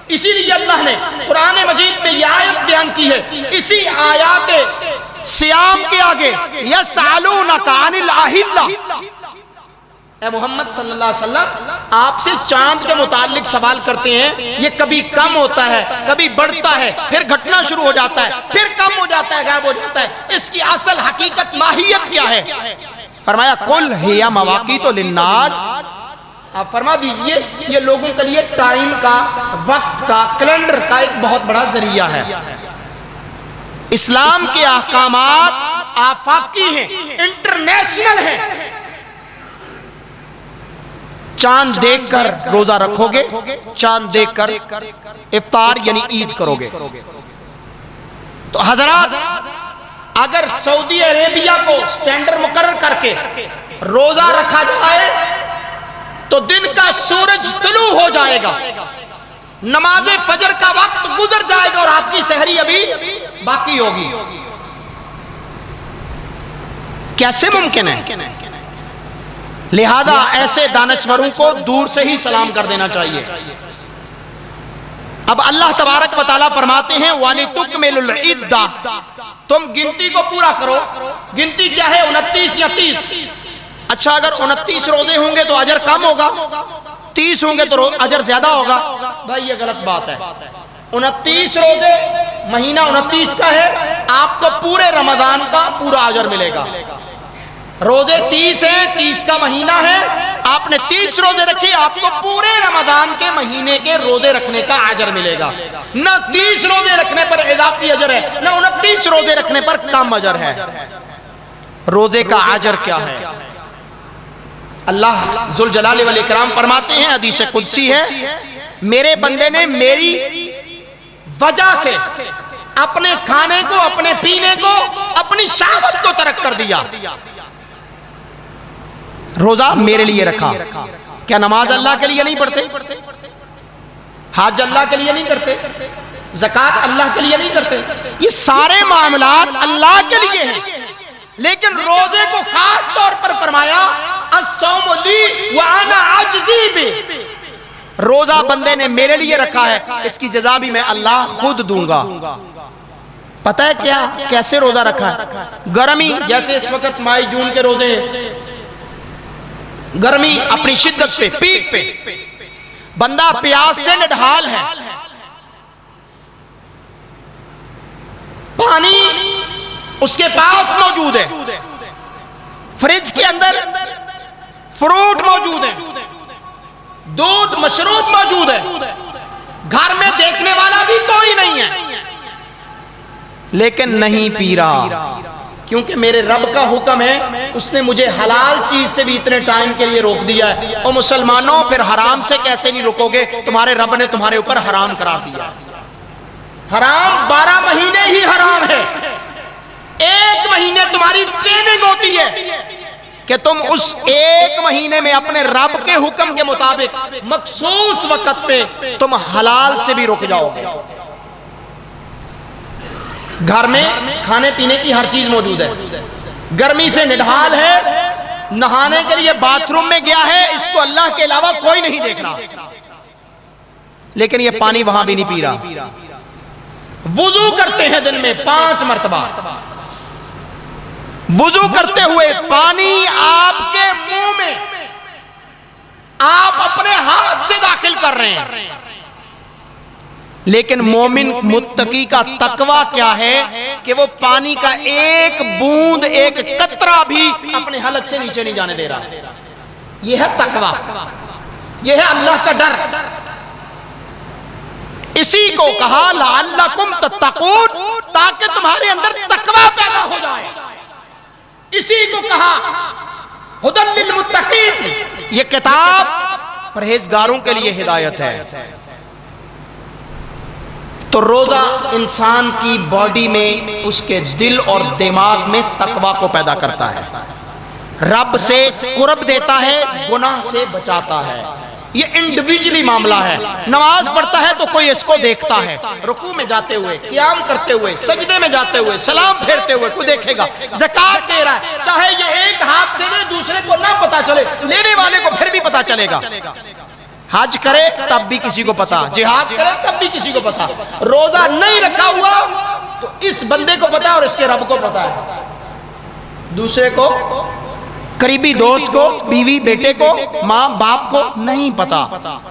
اسی لیے اللہ نے قرآن مجید میں یہ آیت بیان کی ہے، اسی آیات سیام کے آگے یسألونک عن الأہلہ، اے محمد صلی اللہ علیہ وسلم آپ سے چاند کے متعلق سوال کرتے ہیں، یہ کبھی کم ہوتا ہے، کبھی بڑھتا ہے، پھر گھٹنا شروع ہو جاتا ہے، پھر کم ہو جاتا ہے، غائب ہو جاتا ہے، اس کی اصل حقیقت ماہیت کیا ہے؟ فرمایا قل ہی مواقیت للناس، آپ فرما دیجئے یہ لوگوں کے لیے ٹائم کا، وقت کا، کیلنڈر کا ایک بہت بڑا ذریعہ ہے۔ اسلام کے احکامات آفاقی ہیں، انٹرنیشنل ہیں۔ چاند دیکھ کر روزہ رکھو گے، چاند دیکھ کر افطار یعنی عید کرو گے۔ تو حضرات اگر سعودی عربیہ کو سٹینڈر مقرر کر کے روزہ رکھا جائے تو دن کا سورج طلوع ہو جائے گا، نماز فجر کا وقت گزر جائے گا اور آپ کی سحری ابھی باقی ہوگی۔ کیسے ممکن ہے؟ لہذا ایسے دانشوروں کو دور سے ہی سلام کر دینا چاہیے۔ اب اللہ تبارک و تعالیٰ فرماتے ہیں وَلِتُكْمِلُ الْعِدَّةَ، تم گنتی کو پورا کرو۔ گنتی کیا ہے؟ 29 یا 30۔ اچھا اگر 29 روزے ہوں گے تو اجر کم ہوگا، 30 ہوں گے تو اجر زیادہ ہوگا؟ بھائی یہ غلط بات ہے۔ 29 روزے، مہینہ 29 کا ہے، آپ کو پورے رمضان کا پورا اجر ملے گا۔ روزے 30 ہیں، 30 کا مہینہ ہے، آپ نے 30 روزے رکھے، آپ کو پورے رمضان کے مہینے کے روزے رکھنے کا اجر ملے گا۔ نہ 30 روزے رکھنے پر اضافی اجر ہے، نہ 29 روزے رکھنے پر کم اجر ہے۔ روزے کا اجر کیا ہے؟ اللہ ذوالجلال والاکرام فرماتے ہیں، حدیث قدسی ہے، میرے بندے نے میری وجہ سے اپنے کھانے کو، اپنے پینے کو، اپنی شہوت کو ترک کر دیا۔ روزہ میرے لیے رکھا۔ کیا نماز اللہ کے لیے نہیں پڑھتے؟ حج اللہ کے لیے نہیں کرتے؟ زکوٰۃ اللہ کے لیے نہیں کرتے؟ یہ سارے معاملات اللہ کے لیے ہیں، لیکن روزے کو خاص طور پر فرمایا الصوم لی وانا عجزی بی، روزہ بندے نے میرے لیے رکھا ہے، اس کی جزا بھی میں اللہ خود دوں گا۔ پتہ ہے کیا کیسے روزہ رکھا ہے؟ گرمی، جیسے اس وقت مئی جون کے روزے ہیں، گرمی اپنی شدت پہ، پیک پہ، بندہ پیاس سے نڈھال ہے، پانی اس کے پاس موجود ہے، فریج کے اندر فروٹ موجود ہے، دودھ مشروب موجود ہے، گھر میں دیکھنے والا بھی کوئی نہیں ہے، لیکن نہیں پی رہا، کیونکہ میرے رب کا حکم ہے، اس نے مجھے حلال چیز سے بھی اتنے ٹائم کے لیے روک دیا ہے۔ اور مسلمانوں پھر حرام سے کیسے نہیں روکو گے؟ تمہارے رب نے تمہارے اوپر حرام قرار دیا۔ حرام 12 مہینے ہی حرام ہے، ایک مہینے تمہاری ٹریننگ ہوتی ہے کہ تم اس ایک مہینے میں اپنے رب کے حکم کے مطابق مخصوص وقت پہ تم حلال سے بھی رک جاؤ گے۔ گھر میں کھانے پینے کی ہر چیز موجود ہے، گرمی سے نڈھال ہے، نہانے کے لیے باتھ روم میں گیا ہے، اس کو اللہ کے علاوہ کوئی نہیں دیکھ رہا، لیکن یہ پانی وہاں بھی نہیں پی رہا۔ وضو کرتے ہیں دن میں 5 مرتبہ، وضو کرتے ہوئے پانی آپ کے منہ میں آپ اپنے ہاتھ سے داخل کر رہے ہیں، لیکن مومن متقی کا تقوی کیا ہے کہ وہ پانی کا ایک بوند، ایک قطرہ بھی اپنے حلق سے نیچے نہیں جانے دے رہا۔ یہ ہے تقوی، یہ ہے اللہ کا ڈر۔ اسی کو کہا لعلکم تتقون، تاکہ تمہارے اندر تقوی پیدا ہو جائے۔ اسی کو کہا ھدی للمتقین، یہ کتاب پرہیزگاروں کے لیے ہدایت ہے۔ تو روزہ انسان کی باڈی میں، اس کے دل اور دماغ میں تقوی کو پیدا کرتا ہے، رب سے قرب دیتا ہے، گناہ سے بچاتا ہے۔ یہ انڈیویجلی معاملہ ہے. نماز پڑھتا ہے تو کوئی اس کو دیکھتا ہے, رکوع میں جاتے ہوئے, قیام کرتے ہوئے, سجدے میں جاتے ہوئے, سلام پھیرتے ہوئے, کوئی دیکھے گا. زکات دے رہا ہے, چاہے یہ ایک ہاتھ سے دے, دوسرے کو نہ پتا چلے, لینے والے کو پھر بھی پتا چلے گا. حج کرے تب بھی کسی کو پتا, جہاد کرے تب بھی کسی کو پتا. روزہ نہیں رکھا ہوا تو اس بندے کو پتا ہے اور اس کے رب کو پتا ہے, دوسرے کو, قریبی دوست کو, بیوی بیٹے کو, ماں باپ کو نہیں پتا.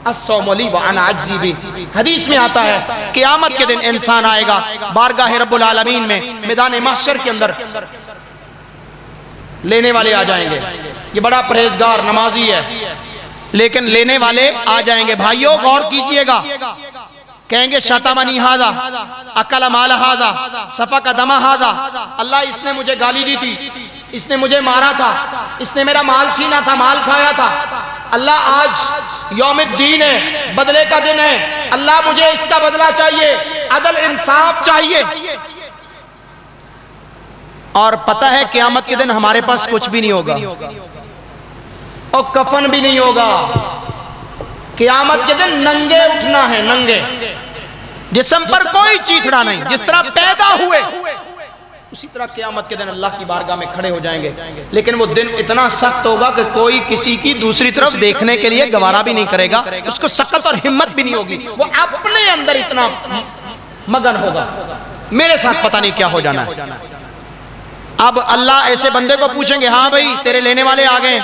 الصوم لی وانا اجزی بہ, حدیث میں آتا ہے قیامت کے دن انسان آئے گا بارگاہ رب العالمین میں, میدان محشر کے اندر لینے والے آ جائیں گے. یہ بڑا پرہیزگار نمازی ہے, لیکن لینے والے آ جائیں گے. بھائیوں غور کیجئے گا, کہیں گے شتمنی ھذا, اکل مال ھذا, سفک دم ھذا, اللہ اس نے مجھے گالی دی تھی, اس نے مجھے مارا تھا, اس نے میرا مال چھینا تھا, مال کھایا تھا. اللہ آج یوم الدین ہے, بدلے کا دن ہے, اللہ مجھے اس کا بدلہ چاہیے, عدل انصاف چاہیے. اور پتہ ہے قیامت کے دن ہمارے پاس کچھ بھی نہیں ہوگا, اور کفن بھی نہیں ہوگا. قیامت کے دن ننگے اٹھنا ہے, ننگے, جسم پر کوئی چیتھڑا نہیں. جس طرح پیدا ہوئے اسی طرح قیامت کے دن اللہ کی بارگاہ میں کھڑے ہو جائیں گے. لیکن وہ دن اتنا سخت ہوگا کہ کوئی کسی کی دوسری طرف دیکھنے کے لیے گوارا بھی نہیں کرے گا, اس کو سخت اور ہمت بھی نہیں ہوگی. وہ اپنے اندر اتنا مگن ہوگا, میرے ساتھ پتہ نہیں کیا ہو جانا ہے. اب اللہ ایسے بندے کو پوچھیں گے, ہاں بھائی تیرے لینے والے آ گئے,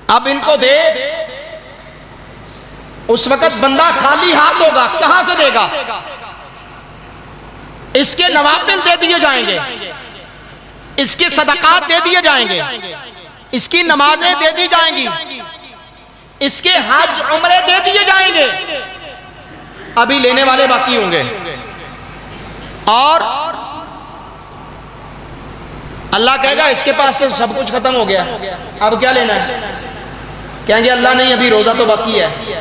اب ان کو دے. اس وقت بندہ خالی ہاتھ ہوگا, کہاں سے دے گا؟ اس کے نوافل دے دیے جائیں گے, اس کے صدقات دے دیے جائیں گے, اس کی نمازیں دے دی جائیں گی, اس کے حج عمرے دے دیے جائیں گے. ابھی لینے والے باقی ہوں گے, اور اللہ کہے گا اس کے پاس سے سب کچھ ختم ہو گیا, اب کیا لینا ہے؟ کہیں گے اللہ نہیں, ابھی روزہ تو باقی ہے.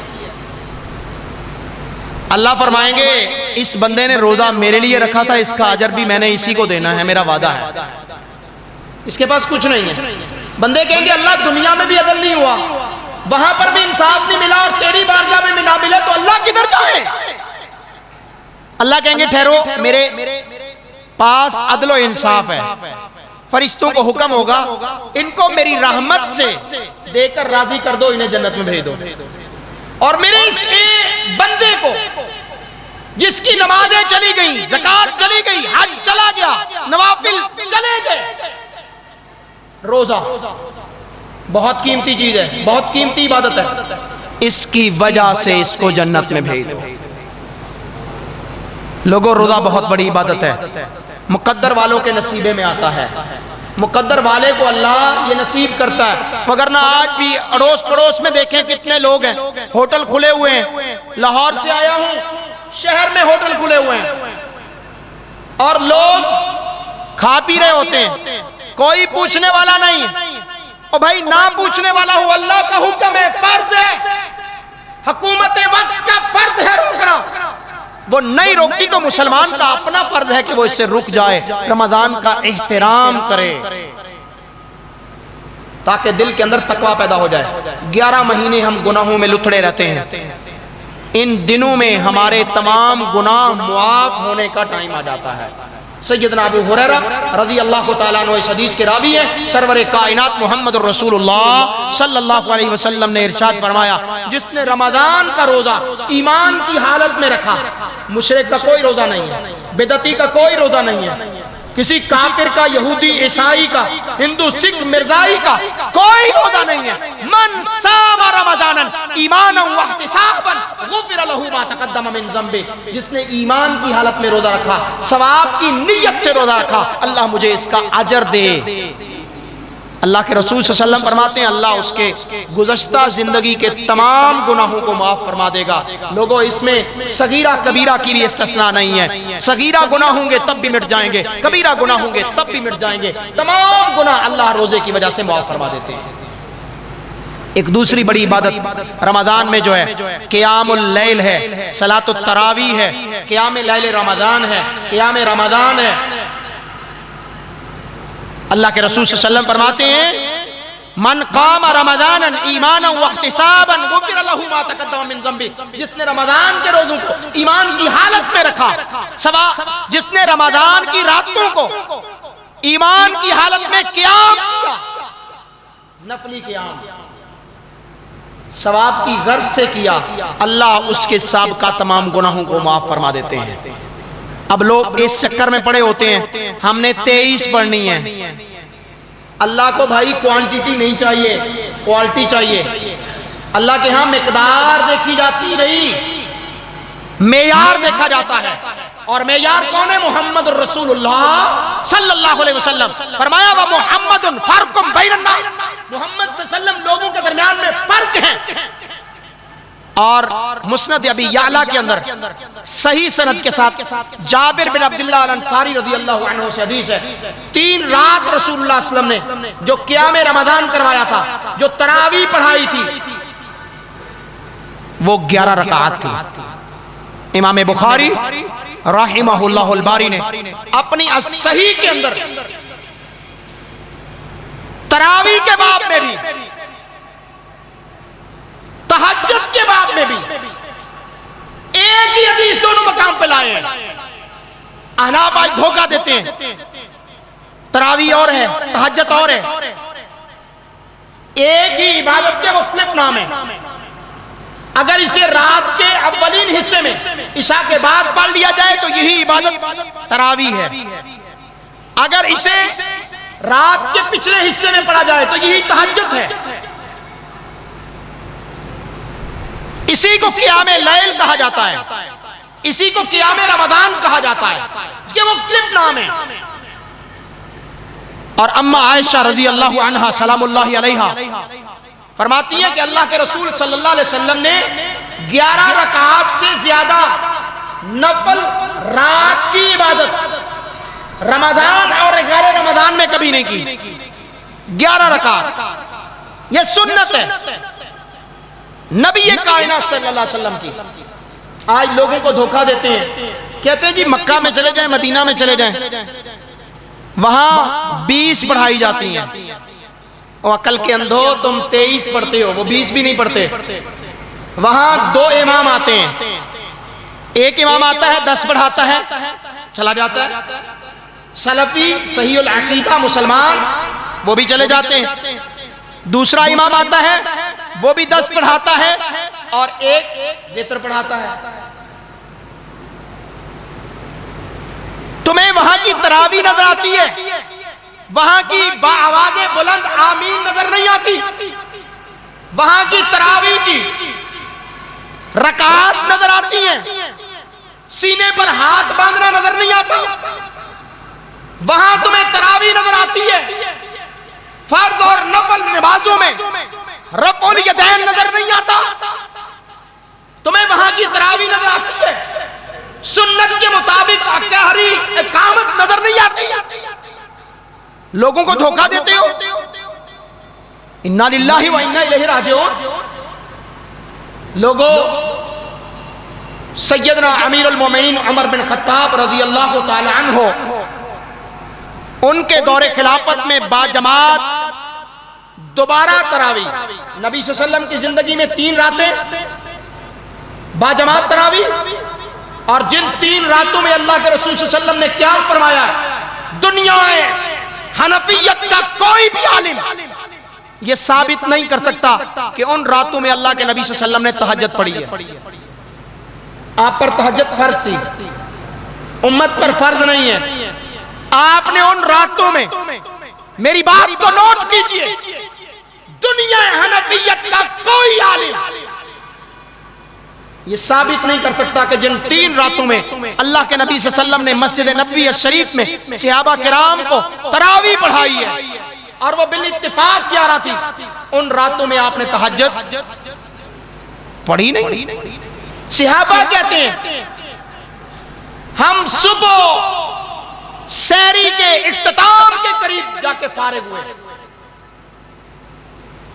اللہ فرمائیں گے اس بندے نے روزہ میرے لیے رکھا تھا, اس کا اجر بھی میں نے اسی کو دینا ہے, میرا وعدہ ہے. اس کے پاس کچھ نہیں ہے. بندے کہیں گے اللہ دنیا میں بھی عدل نہیں ہوا, وہاں پر بھی انصاف نہیں ملا, اور تیری بارگاہ میں بھی نہ ملے, تو اللہ کدھر جائے؟ اللہ کہیں گے ٹھہرو, میرے پاس عدل و انصاف ہے, فرشتوں کو حکم ہوگا ان کو میری رحمت سے دے کر راضی کر دو, انہیں جنت میں بھیج دو. اور میرے اس بندے کو جس کی نمازیں چلی گئیں, زکات چلی گئی, حج چلا گیا, نوافل چلے گئے, روزہ بہت قیمتی چیز ہے, بہت قیمتی عبادت ہے, اس کی وجہ سے اس کو جنت میں بھیج دو. لوگوں روزہ بہت بڑی عبادت ہے, مقدر والوں کے نصیبے میں آتا ہے, مقدر والے کو اللہ یہ نصیب کرتا ہے. وگرنہ آج بھی اڑوس پڑوس میں دیکھیں کتنے لوگ ہیں, ہوٹل کھلے ہوئے ہیں. لاہور سے آیا ہوں, شہر میں ہوٹل کھلے ہوئے ہیں, اور لوگ کھا پی رہے ہوتے ہیں, کوئی پوچھنے والا نہیں. اور بھائی نام پوچھنے والا ہو, اللہ کا حکم ہے, فرض ہے, حکومت وقت کا فرض ہے روکنا. وہ نہیں روکتی تو مسلمان کا اپنا فرض ہے کہ وہ اس سے رک جائے, رمضان کا احترام کرے, تاکہ دل کے اندر تقوی پیدا ہو جائے. 11 مہینے ہم گناہوں میں لتھڑے رہتے ہیں, ان دنوں میں ہمارے تمام گناہ معاف ہونے کا ٹائم آ جاتا ہے. سیدنا ابو ہریرہ رضی اللہ تعالیٰ عنہ اس حدیث کے راوی ہیں, سرور کائنات محمد الرسول اللہ صلی اللہ علیہ وسلم نے ارشاد فرمایا, جس نے رمضان کا روزہ ایمان کی حالت میں رکھا, مشرک کا کوئی روزہ نہیں ہے, بدعتی کا کوئی روزہ نہیں ہے, کسی کافر کا, یہودی عیسائی کا, ہندو سکھ مرزائی کا کوئی روزہ نہیں ہے. من صام رمضانا ایمانا واحتسابا غفر له ما تقدم من ذنبه, جس نے ایمان کی حالت میں روزہ رکھا, ثواب کی نیت سے روزہ رکھا, اللہ مجھے اس کا اجر دے. اللہ کے رسول صلی اللہ علیہ وسلم فرماتے ہیں اللہ اس کے گزشتہ زندگی کے تمام گناہوں کو معاف فرما دے گا. لوگوں اس میں صغیرہ کبیرہ کی بھی استثناء نہیں ہے, صغیرہ گناہ ہوں گے تب بھی مٹ جائیں گے, کبیرہ گناہ ہوں گے تب بھی مٹ جائیں گے, تمام گناہ اللہ روزے کی وجہ سے معاف فرما دیتے ہیں. ایک دوسری بڑی عبادت رمضان میں جو ہے قیام اللیل ہے, صلاۃ التراویح ہے, قیام لیل رمضان ہے, قیام رمضان ہے. اللہ کے رسول صلی اللہ علیہ وسلم فرماتے ہیں من قام رمضان ایمانا واحتسابا غفر له ما تقدم من ذنبه، جس نے رمضان کے روزوں کو ایمان کی حالت میں رکھا، جس نے رمضان کی راتوں کو ایمان کی حالت میں قیام کیا، نفلی قیام ثواب کی غرض سے کیا، اللہ اس کے سابقہ تمام گناہوں کو معاف فرما دیتے ہیں۔ اب لوگ اس چکر میں پڑے ہوتے ہیں ہم نے 23 پڑھنی ہے۔ اللہ کو بھائی کوانٹیٹی نہیں چاہیے، کوالٹی چاہیے۔ اللہ کے ہاں مقدار دیکھی جاتی نہیں، معیار دیکھا جاتا ہے، اور معیار کون ہے؟ محمد الرسول اللہ صلی اللہ علیہ وسلم۔ فرمایا وَمُحَمَّدٌ فَرْقٌ بَيْنَ النَّاسِ، محمد صلی اللہ علیہ وسلم لوگوں کے درمیان میں فرق ہے۔ اور مسند ابی یعلا کے اندر صحیح سند کے ساتھ جابر بن عبداللہ الانصاری رضی اللہ عنہ سے حدیث ہے، 3 رات رسول اللہ صلی اللہ علیہ وسلم نے جو قیام رمضان کروایا تھا، جو تراویح پڑھائی تھی، وہ 11 رکعات تھی۔ امام بخاری رحمہ اللہ الباری نے اپنی الصحیح کے اندر تراویح کے باب میں بھی، تہجد کے باب میں بھی ایک ہی حدیث دونوں مقام پہ لائے ہیں۔ احناف آج دھوکہ دیتے ہیں، تراویح اور ہے، تہجد اور ہے، ایک ہی عبادت کے مختلف نام ہیں۔ اگر اسے رات کے اولین حصے میں عشاء کے بعد پڑھ لیا جائے تو یہی عبادت تراویح ہے، اگر اسے رات کے پچھلے حصے میں پڑھا جائے تو یہی تہجد ہے۔ اسی کو قیام لیل کہا جاتا ہے، اسی کو قیام رمضان کہا جاتا ہے، اس کے مختلف نام ہیں۔ اور اما عائشہ رضی اللہ عنہا سلام اللہ علیہا فرماتی ہیں کہ اللہ کے رسول صلی اللہ علیہ وسلم نے 11 رکعات سے زیادہ نفل رات کی عبادت رمضان اور غیر رمضان میں کبھی نہیں کی۔ 11 رکعات یہ سنت ہے نبی کائنات صلی اللہ علیہ وسلم کی۔ آج لوگوں کو دھوکہ دیتے ہیں، کہتے ہیں جی مکہ میں چلے جائیں، مدینہ میں چلے جائیں، وہاں 20 پڑھائی جاتی ہیں۔ اور عقل کے اندھو، تم 23 پڑھتے ہو، وہ 20 بھی نہیں پڑھتے۔ وہاں 2 امام آتے ہیں، ایک امام آتا ہے 10 پڑھاتا ہے چلا جاتا ہے، سلفی صحیح العقیدہ مسلمان وہ بھی چلے جاتے ہیں۔ دوسرا امام آتا ہے وہ بھی 10 پڑھاتا ہے اور ایک وتر پڑھاتا ہے۔ تمہیں وہاں کی تراویح نظر آتی ہے، وہاں کی باآواز بلند آمین نظر نہیں آتی، وہاں کی تراویح کی رکعات نظر آتی ہیں، سینے پر ہاتھ باندھنا نظر نہیں آتا، وہاں تمہیں تراویح نظر آتی ہے، فرض اور نفل نمازوں میں رفع الیدین نظر نہیں آتا، تمہیں وہاں کی تراویح نظر آتی ہے، سنت کے مطابق قہری اقامت نظر نہیں آتی۔ لوگوں کو دھوکہ دیتے ہو۔ انا للہ و انا الیہ راجعون۔ لوگوں، سیدنا امیر المومنین عمر بن خطاب رضی اللہ تعالی عنہ، ان کے دور خلافت میں باجماعت دوبارہ تراویح، نبی صلی اللہ علیہ وسلم کی زندگی میں 3 راتیں باجماعت تراویح، اور جن 3 راتوں میں اللہ کے رسول صلی اللہ علیہ وسلم نے کیا فرمایا، دنیا حنفیت کا کوئی بھی عالم یہ ثابت نہیں کر سکتا کہ ان راتوں میں اللہ کے نبی صلی اللہ علیہ وسلم نے تہجد پڑھی ہے۔ آپ پر تہجد فرض تھی، امت پر فرض نہیں ہے۔ آپ نے ان راتوں میں، میری بات کو نوٹ کیجئے، دنیا حنفیت کا کوئی عالم یہ ثابت نہیں کر سکتا کہ جن 3 راتوں میں اللہ کے نبی صلی اللہ علیہ وسلم نے مسجد نبوی شریف میں صحابہ کرام کو تراویح پڑھائی ہے، اور وہ بالاتفاق 11 تھی، ان راتوں میں آپ نے تہجد پڑھی نہیں۔ صحابہ کہتے ہیں ہم صبح سحری کے اختتام کے قریب جا کے فارغ ہوئے،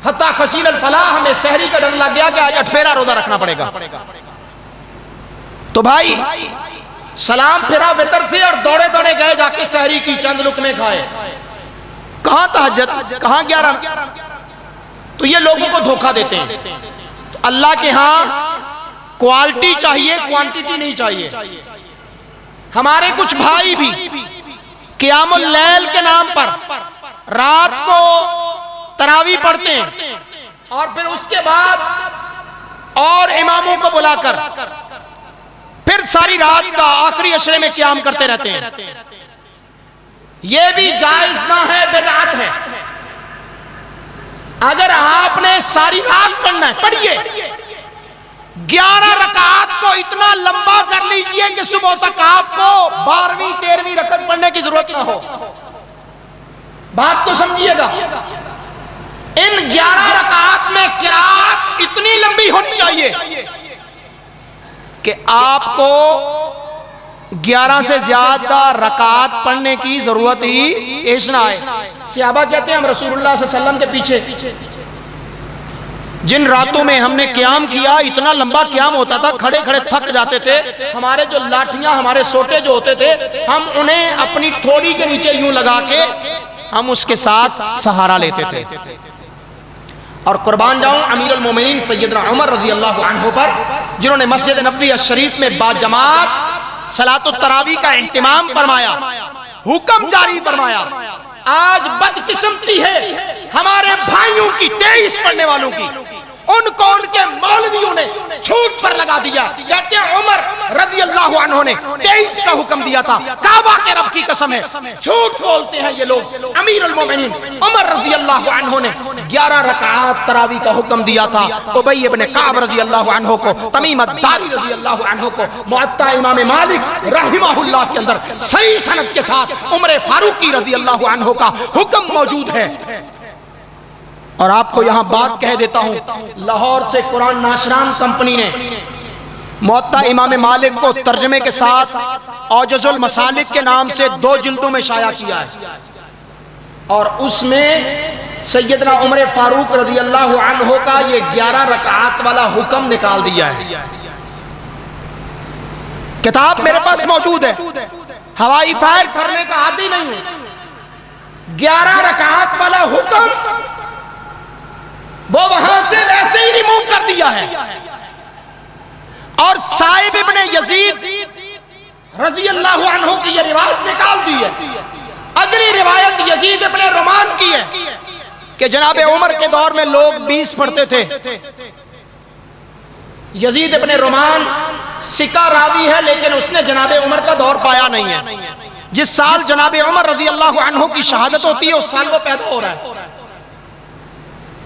حتیٰ خشین الفلاح، ہمیں سحری کا ڈر لگ گیا کہ آج 8 روزہ رکھنا پڑے گا۔ تو بھائی سلام پھرا وتر سے اور دوڑے دوڑے گئے جا کے سحری کی چند لقمے کھائے۔ کہاں تہجد، کہاں 11؟ تو یہ لوگوں کو دھوکہ دیتے ہیں. تو اللہ کے ہاں کوالٹی چاہیے، کوانٹیٹی نہیں چاہیے. ہمارے کچھ بھائی بھی قیام اللیل کے نام پر رات کو تراویح پڑھتے ہیں اور پھر اس کے بعد اور اماموں کو بلا کر پھر ساری رات کا آخری عشرے میں قیام کرتے رہتے ہیں. یہ بھی جائز نہ ہے، بدعت ہے. اگر آپ نے ساری رات پڑھنا ہے پڑھیے، 11 رکعات کو اتنا لمبا کر لیجئے کہ صبح تک آپ کو 12ویں 13ویں رکعت پڑھنے کی ضرورت نہ ہو. بات کو سمجھیے گا. ان 11 رکعات میں قرات اتنی لمبی ہونی چاہیے کہ آپ کو 11 سے زیادہ رکعات پڑھنے کی ضرورت ہی پیش نہ آئے. صحابہ کہتے ہیں ہم رسول اللہ صلی اللہ علیہ وسلم کے پیچھے جن راتوں میں ہم نے قیام کیا، اتنا لمبا قیام ہوتا تھا، کھڑے کھڑے تھک جاتے تھے. ہمارے جو لاٹھیاں، ہمارے سوٹے جو ہوتے تھے، ہم انہیں اپنی تھوڑی کے نیچے یوں لگا کے ہم اس کے ساتھ سہارا لیتے تھے. اور قربان جاؤں امیر المومنین سیدنا عمر رضی اللہ عنہ پر، جنہوں نے مسجد نبوی الشریف میں با جماعت صلاۃ التراویح کا اہتمام فرمایا، حکم جاری فرمایا. آج بدقسمتی ہے ہمارے بھائیوں کی 23 پڑھنے والوں کی، ان کو ان کے مولویوں نے چھوٹ پر لگا دیا. کہتے ہیں عمر رضی اللہ عنہ نے 23 کا حکم دیا تھا، کعبہ کے رب کی قسم ہے جھوٹ بولتے ہیں یہ لوگ. امیر المومنین عمر رضی اللہ عنہ نے 11 رکعات تراویح کا حکم دیا تھا. ابی ابن کعب رضی اللہ عنہ کو، تمیم الداری رضی اللہ عنہ کو. معطا امام مالک رحمہ اللہ کے اندر صحیح سند کے ساتھ عمر فاروقی رضی اللہ عنہ کا حکم موجود ہے. اور آپ کو یہاں بات کہہ دیتا ہوں، لاہور سے قرآن ناشران کمپنی نے معطا امام مالک کو ترجمے کے ساتھ اوجز المسالک کے نام سے 2 جلدوں میں شائع کیا ہے، اور اس میں سیدنا عمر فاروق رضی اللہ عنہ کا یہ 11 رکعات والا حکم نکال دیا ہے. کتاب میرے پاس موجود ہے، ہوائی فائر کرنے کا عادی نہیں ہوں. 11 رکعات والا حکم وہ وہاں سے ویسے ہی ریموو کر دیا ہے. اور صائب ابن یزید رضی اللہ عنہ کی یہ روایت نکال دی ہے. اگلی روایت یزید ابن رومان کی ہے کہ جناب عمر کے دور میں لوگ 20 پڑھتے تھے. یزید ابن رومان سکہ راوی ہے، لیکن اس نے جناب عمر کا دور پایا نہیں ہے. جس سال جناب عمر رضی اللہ عنہ کی شہادت ہوتی ہے اس سال وہ پیدا ہو رہا ہے.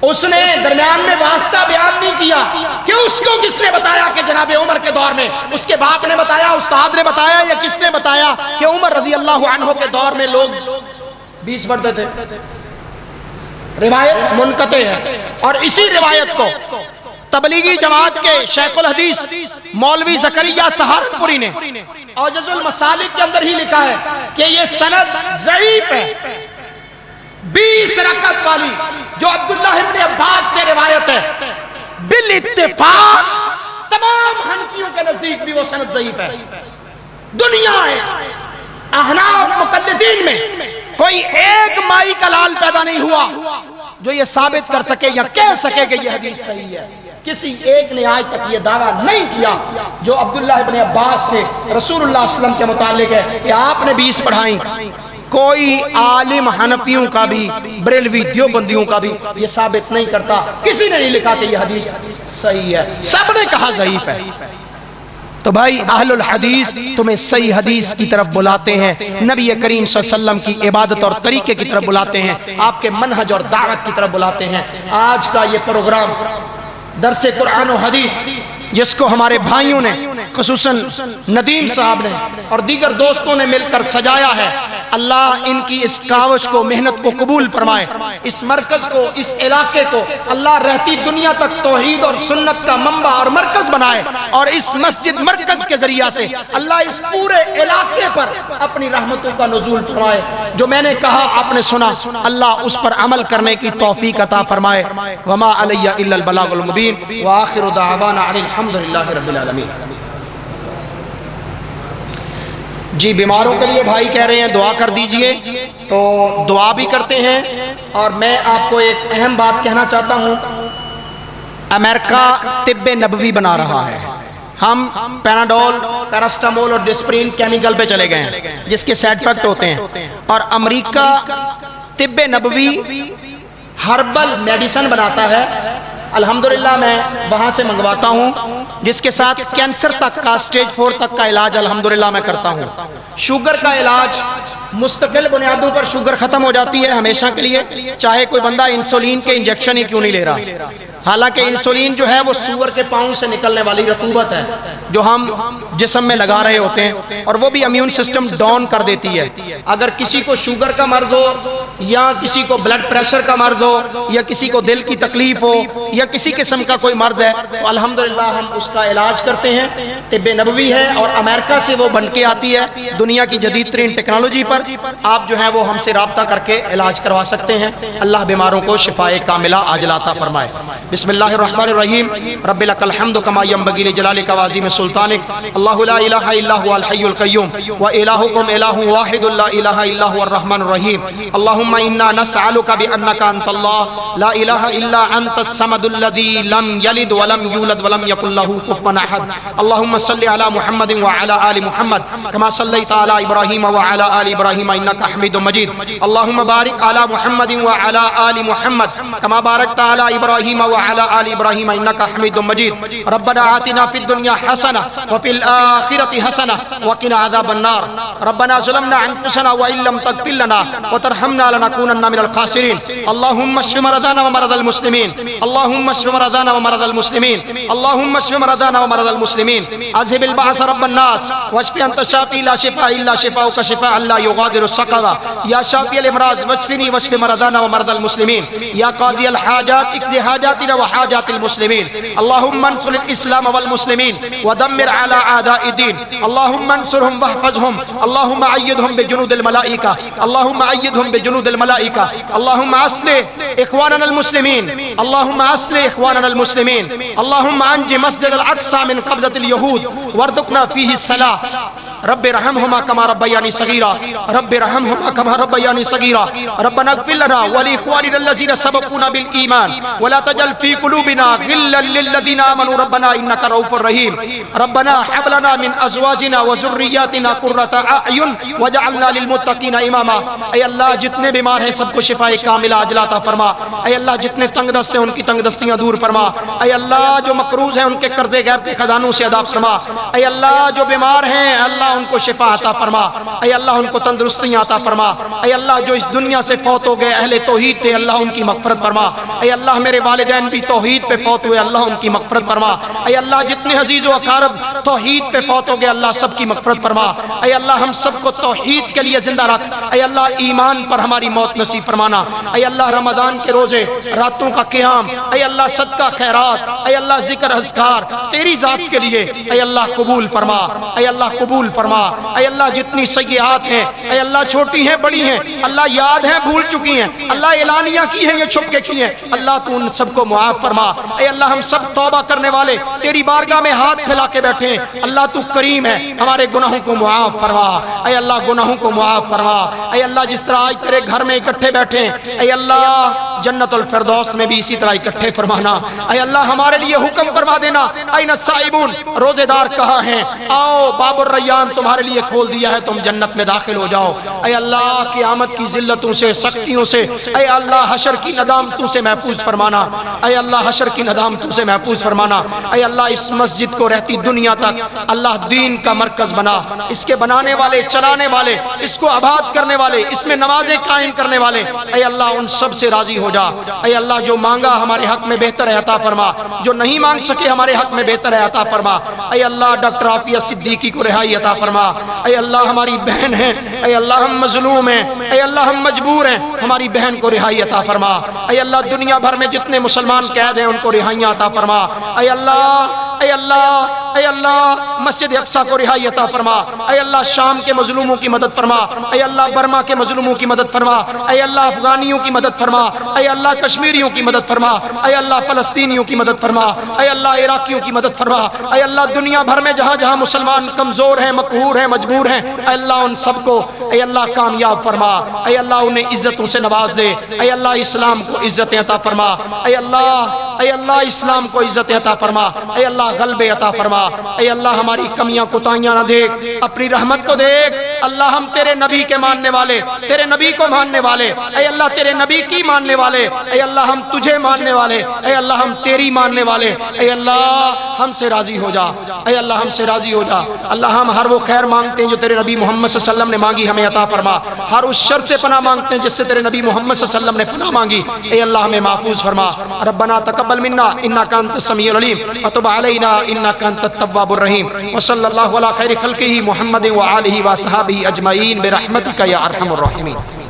اس نے درمیان میں واسطہ بیان نہیں کیا کہ اس کو کس نے بتایا کہ جناب عمر کے دور میں اس کے باپ نے بتایا، استاد نے بتایا، یا کس نے بتایا کہ عمر رضی اللہ عنہ کے دور میں لوگ 20 پڑھتے تھے. روایت منقطع ہے. اور اسی روایت کو تبلیغی جماعت کے شیخ الحدیث مولوی زکریا سہارنپوری نے اوجز المسالک کے اندر ہی لکھا ہے کہ یہ سند ضعیف ہے. 20 رکعت والی جو عبداللہ ابن عباس سے روایت ہے، بالاتفاق تمام حنفیوں کے نزدیک بھی وہ سند ضعیف ہے. دنیا ہے احناف مقلدین میں کوئی ایک مائی کا لال پیدا نہیں ہوا جو یہ ثابت کر سکے یا کہہ سکے کہ یہ حدیث صحیح ہے. کسی ایک نے آج تک یہ دعویٰ نہیں کیا جو عبداللہ ابن عباس سے رسول اللہ صلی اللہ علیہ وسلم کے متعلق ہے کہ آپ نے 20 پڑھائیں. کوئی عالم حنفیوں کا بھی، بریلوی دیوبندیوں کا بھی یہ ثابت نہیں کرتا. کسی نے نہیں لکھا کہ یہ حدیث صحیح ہے، سب نے کہا ضعیف ہے. تو بھائی اہل الحدیث تمہیں صحیح حدیث کی طرف بلاتے ہیں، نبی کریم صلی اللہ علیہ وسلم کی عبادت اور طریقے کی طرف بلاتے ہیں، آپ کے منہج اور دعوت کی طرف بلاتے ہیں. آج کا یہ پروگرام درس قرآن و حدیث جس کو ہمارے بھائیوں نے خصوصاً ندیم صاحب نے اور دیگر دوستوں نے مل کر سجایا ہے، اللہ ان کی اس کاوش کو، محنت کو قبول فرمائے. اس مرکز کو، اس علاقے کو اللہ رہتی دنیا تک توحید اور سنت کا منبع اور مرکز بنائے، اور اس مسجد مرکز کے ذریعہ سے اللہ اس پورے علاقے پر اپنی رحمتوں کا نزول فرمائے. جو میں نے کہا آپ نے سنا، اللہ اس پر عمل کرنے کی توفیق عطا فرمائے. وما علی الا البلاغ المبین وآخر دعوانا الحمدللہ رب العالمین. جی بیماروں کے لیے بھائی کہہ رہے ہیں دعا کر دیجئے، تو دعا بھی کرتے ہیں۔ اور میں آپ کو ایک اہم بات کہنا چاہتا ہوں، امریکہ طب نبوی بنا رہا ہے، ہم پیناڈول، پیراسٹامول اور ڈسپرین کیمیکل پہ چلے گئے ہیں جس کے سائیڈ افیکٹ ہوتے ہیں، اور امریکہ طب نبوی ہربل میڈیسن بناتا ہے۔ الحمدللہ میں وہاں سے منگواتا ہوں، جس کے ساتھ کینسر تک کا سٹیج 4 تک کا علاج الحمدللہ میں کرتا ہوں۔ شوگر کا علاج مستقل بنیادوں پر شوگر ختم ہو جاتی ہے ہمیشہ کے لیے، چاہے کوئی بندہ انسولین کے انجیکشن ہی کیوں نہیں لے رہا۔ حالانکہ انسولین جو ہے وہ سور کے پاؤں سے نکلنے والی رطوبت ہے جو ہم جسم میں لگا رہے ہوتے ہیں، اور وہ بھی امیون سسٹم ڈاؤن کر دیتی ہے۔ اگر کسی کو شوگر کا مرض ہو، یا کسی کو بلڈ پریشر کا مرض ہو، یا کسی کو دل کی تکلیف ہو، یا کسی قسم کا کوئی مرض ہے، تو الحمدللہ ہم اس کا علاج کرتے ہیں۔ طب نبوی ہے اور امریکہ سے وہ بن کے آتی ہے دنیا کی جدید ترین ٹیکنالوجی پر۔ آپ جو ہے وہ ہم سے رابطہ کر کے علاج کروا سکتے ہیں۔ اللہ بیماروں کو شفائے کاملہ عاجلہ عطا فرمائے۔ بسم اللہ الرحمن الرحیم۔ رب لک الحمد کما ینبغی لجلالک وعظیم سلطانک، اللہ لا الہ الا هو الحی القیوم والہکم الہ واحد لا الہ الا هو الرحمن الرحیم۔ اللہم انا نسألک بانک انت اللہ لا الہ الا انت الصمد الذی لم یلد ولم یولد ولم یکن له کفوا احد۔ اللہم صل علی محمد وعلی آل محمد کما صلیت علی ابراہیم وعلی آل ابراہیم انک حمید مجید۔ اللہم بارک علی محمد وعلی آل محمد کما بارکت علی ابراہیم وعلی آل ابراہیم انک حمید مجید۔ ربنا آتنا فی الدنیا حسنہ وفی الآخرۃ حسنہ وقنا عذاب النار۔ ربنا ظلمنا انفسنا وان لم تغفر لنا وترحمنا لنکونن من الخاسرین۔ اللہم اشف مرضانا ومرضى المسلمین، اللہم اشف مرضانا ومرضى المسلمین، اللہم اشف مرضانا ومرضى المسلمین۔ اذهب البعث رب الناس واشف انت الشافی لا شفاء الا شفاؤک شفاء لا یغادر سقما۔ یا شافی الامراض واشفنی واشف مرضانا ومرضى المسلمین۔ یا قاضی الحاجات اقض حاجاتنا وحاجات المسلمین۔ اللہم انصر الاسلام والمسلمین ودمر على اعداء الدین۔ اللہم انصرهم واحفظهم، اللہم ایدهم بجنود الملائکہ، اللہم ایدهم بجنود الملائکہ۔ اللہم اصلح اخواننا المسلمین، اللہم اصلح اخواننا المسلمین۔ اللہم انج مسجد الاقصى من قبضة اليہود وارزقنا فیہ الصلاة۔ رب رحمهما كما ربياني صغيرا، رب رحمهما كما ربياني صغيرا۔ ربنا اغفر لنا ولإخواننا الذين سبقونا بالإيمان ولا تجعل في قلوبنا غلا للذين آمنوا ربنا إنك رؤوف رحيم۔ ربنا هب لنا من أزواجنا وذرياتنا قرة أعين واجعلنا للمتقين إماما۔ اے اللہ جتنے بیمار ہیں سب کو شفائے کاملہ عاجلہ عطا فرما۔ اے اللہ جتنے تنگ دست ہیں ان کی تنگ دستیاں دور فرما۔ اے اللہ جو مقروض ہیں ان کے قرضے غیب کے خزانوں سے ادا فرما۔ اے اللہ جو بیمار ہیں اللہ ان کو شفا عطا فرما۔ اے اللہ ان کو تندرستیاں عطا فرما۔ اے اللہ جو اس دنیا سے فوت ہو گئے اہل توحید تھے اللہ ان کی مغفرت فرما۔ اے اللہ میرے والدین بھی توحید پہ فوت ہوئے اللہ ان کی مغفرت فرما۔ اے اللہ جتنے عزیز و اقارب توحید پہ فوت ہو گئے اللہ سب کی مغفرت فرما۔ اے اللہ ہم سب کو توحید کے لیے زندہ رکھ۔ اے اللہ ایمان پر ہماری موت نصیب فرمانا۔ اے اللہ رمضان کے روزے، راتوں کا قیام، اے اللہ صدقہ خیرات، اے اللہ ذکر اذکار تیری ذات کے لیے اے اللہ قبول فرما۔ اے اللہ قبول فرما۔ اے اللہ جتنی سیئات ہیں اے اللہ چھوٹی ہیں بڑی ہیں اللہ یاد ہیں بھول چکی ہیں اللہ اعلانیہ کی ہیں یہ چھپ کے کی ہیں اللہ تو ان سب کو معاف فرما۔ اے اللہ ہم سب توبہ کرنے والے تیری بارگاہ میں ہاتھ پھیلا کے بیٹھے ہیں اللہ تو کریم ہے ہمارے گناہوں کو معاف فرما۔ اے اللہ گناہوں کو معاف فرما۔ اے اللہ جس طرح آج تیرے گھر میں اکٹھے بیٹھے ہیں اے اللہ جنت الفردوس میں بھی اسی طرح اکٹھے فرمانا۔ اے اللہ ہمارے لیے حکم فرما دینا این الصائمون روزے دار کہاں ہیں آؤ باب الریان تمہارے لیے کھول دیا ہے تم جنت میں داخل ہو جاؤ۔ اے اللہ قیامت کی ذلتوں سے سختیوں سے اے اللہ حشر کی ندامتوں سے محفوظ فرمانا۔ اے اللہ حشر کی ندامتوں سے محفوظ فرمانا۔ اے اللہ اس مسجد کو رہتی دنیا تک اللہ دین کا مرکز بنا، اس کے بنانے والے چلانے والے اس کو آباد کرنے والے اس میں نمازیں قائم کرنے والے اے اللہ ان سب سے راضی ہو جا۔ اے اللہ جو مانگا ہمارے حق میں بہتر ہے عطا فرما، جو نہیں مانگ سکے ہمارے حق میں بہتر ہے عطا فرما۔ اے اللہ ڈاکٹر عافیہ صدیقی کو رہائی عطا فرما۔ اے اللہ ہماری بہن ہیں اے اللہ ہم مظلوم ہیں اے اللہ ہم مجبور ہیں ہماری بہن کو رہائی عطا فرما۔ اے اللہ دنیا بھر میں جتنے مسلمان قید ہیں ان کو رہائیاں عطا فرما۔ اے اللہ اے اللہ، اے اللہ مسجد اقصیٰ کو رہائی عطا فرما، اے اللہ شام کے مظلوموں کی مدد فرما، اے اللہ برما کے مظلوموں کی مدد فرما، اے اللہ افغانیوں کی مدد فرما، اے اللہ کشمیریوں کی مدد فرما، اے اللہ فلسطینیوں کی مدد فرما، اے اللہ عراقیوں کی مدد فرما، اے اللہ دنیا بھر میں جہاں جہاں مسلمان کمزور ہیں، مقہور ہیں، مجبور ہیں، اے اللہ ان سب کو اے اللہ کامیاب فرما، اے اللہ انہیں عزتوں سے نواز دے، اے اللہ اسلام کو عزت عطا فرما، اے اللہ اسلام کو عزت عطا فرما، اے اللہ غلبے عطا فرما، اے اللہ ہماری کمیاں کوتاہیاں نہ دیکھ، اپنی رحمت کو دیکھ، اللہ ہم تیرے نبی کے ماننے والے، تیرے نبی کو ماننے والے، اے اللہ تیرے نبی کی ماننے والے، اے اللہ ہم تجھے ماننے والے، اے اللہ ہم تیری ماننے والے، اے اللہ ہم سے راضی ہو جا، اے اللہ ہم سے راضی ہو جا، اللہ ہم ہر وہ خیر مانگتے ہیں جو تیرے نبی محمد صلی اللہ علیہ وسلم نے مانگی ہمیں عطا فرما، ہر اس شر سے پناہ مانگتے ہیں جس سے تیرے نبی محمد صلی اللہ علیہ وسلم نے پناہ مانگی، اے اللہ ہمیں محفوظ فرما، ربنا تقبل منا انک انت السمیع العلیم وتب علینا انک انت التواب الرحیم، وصلی اللہ علی خیر خلقہ محمد وآلہ وصحبہ اجمعین برحمتک یا ارحم الراحمین۔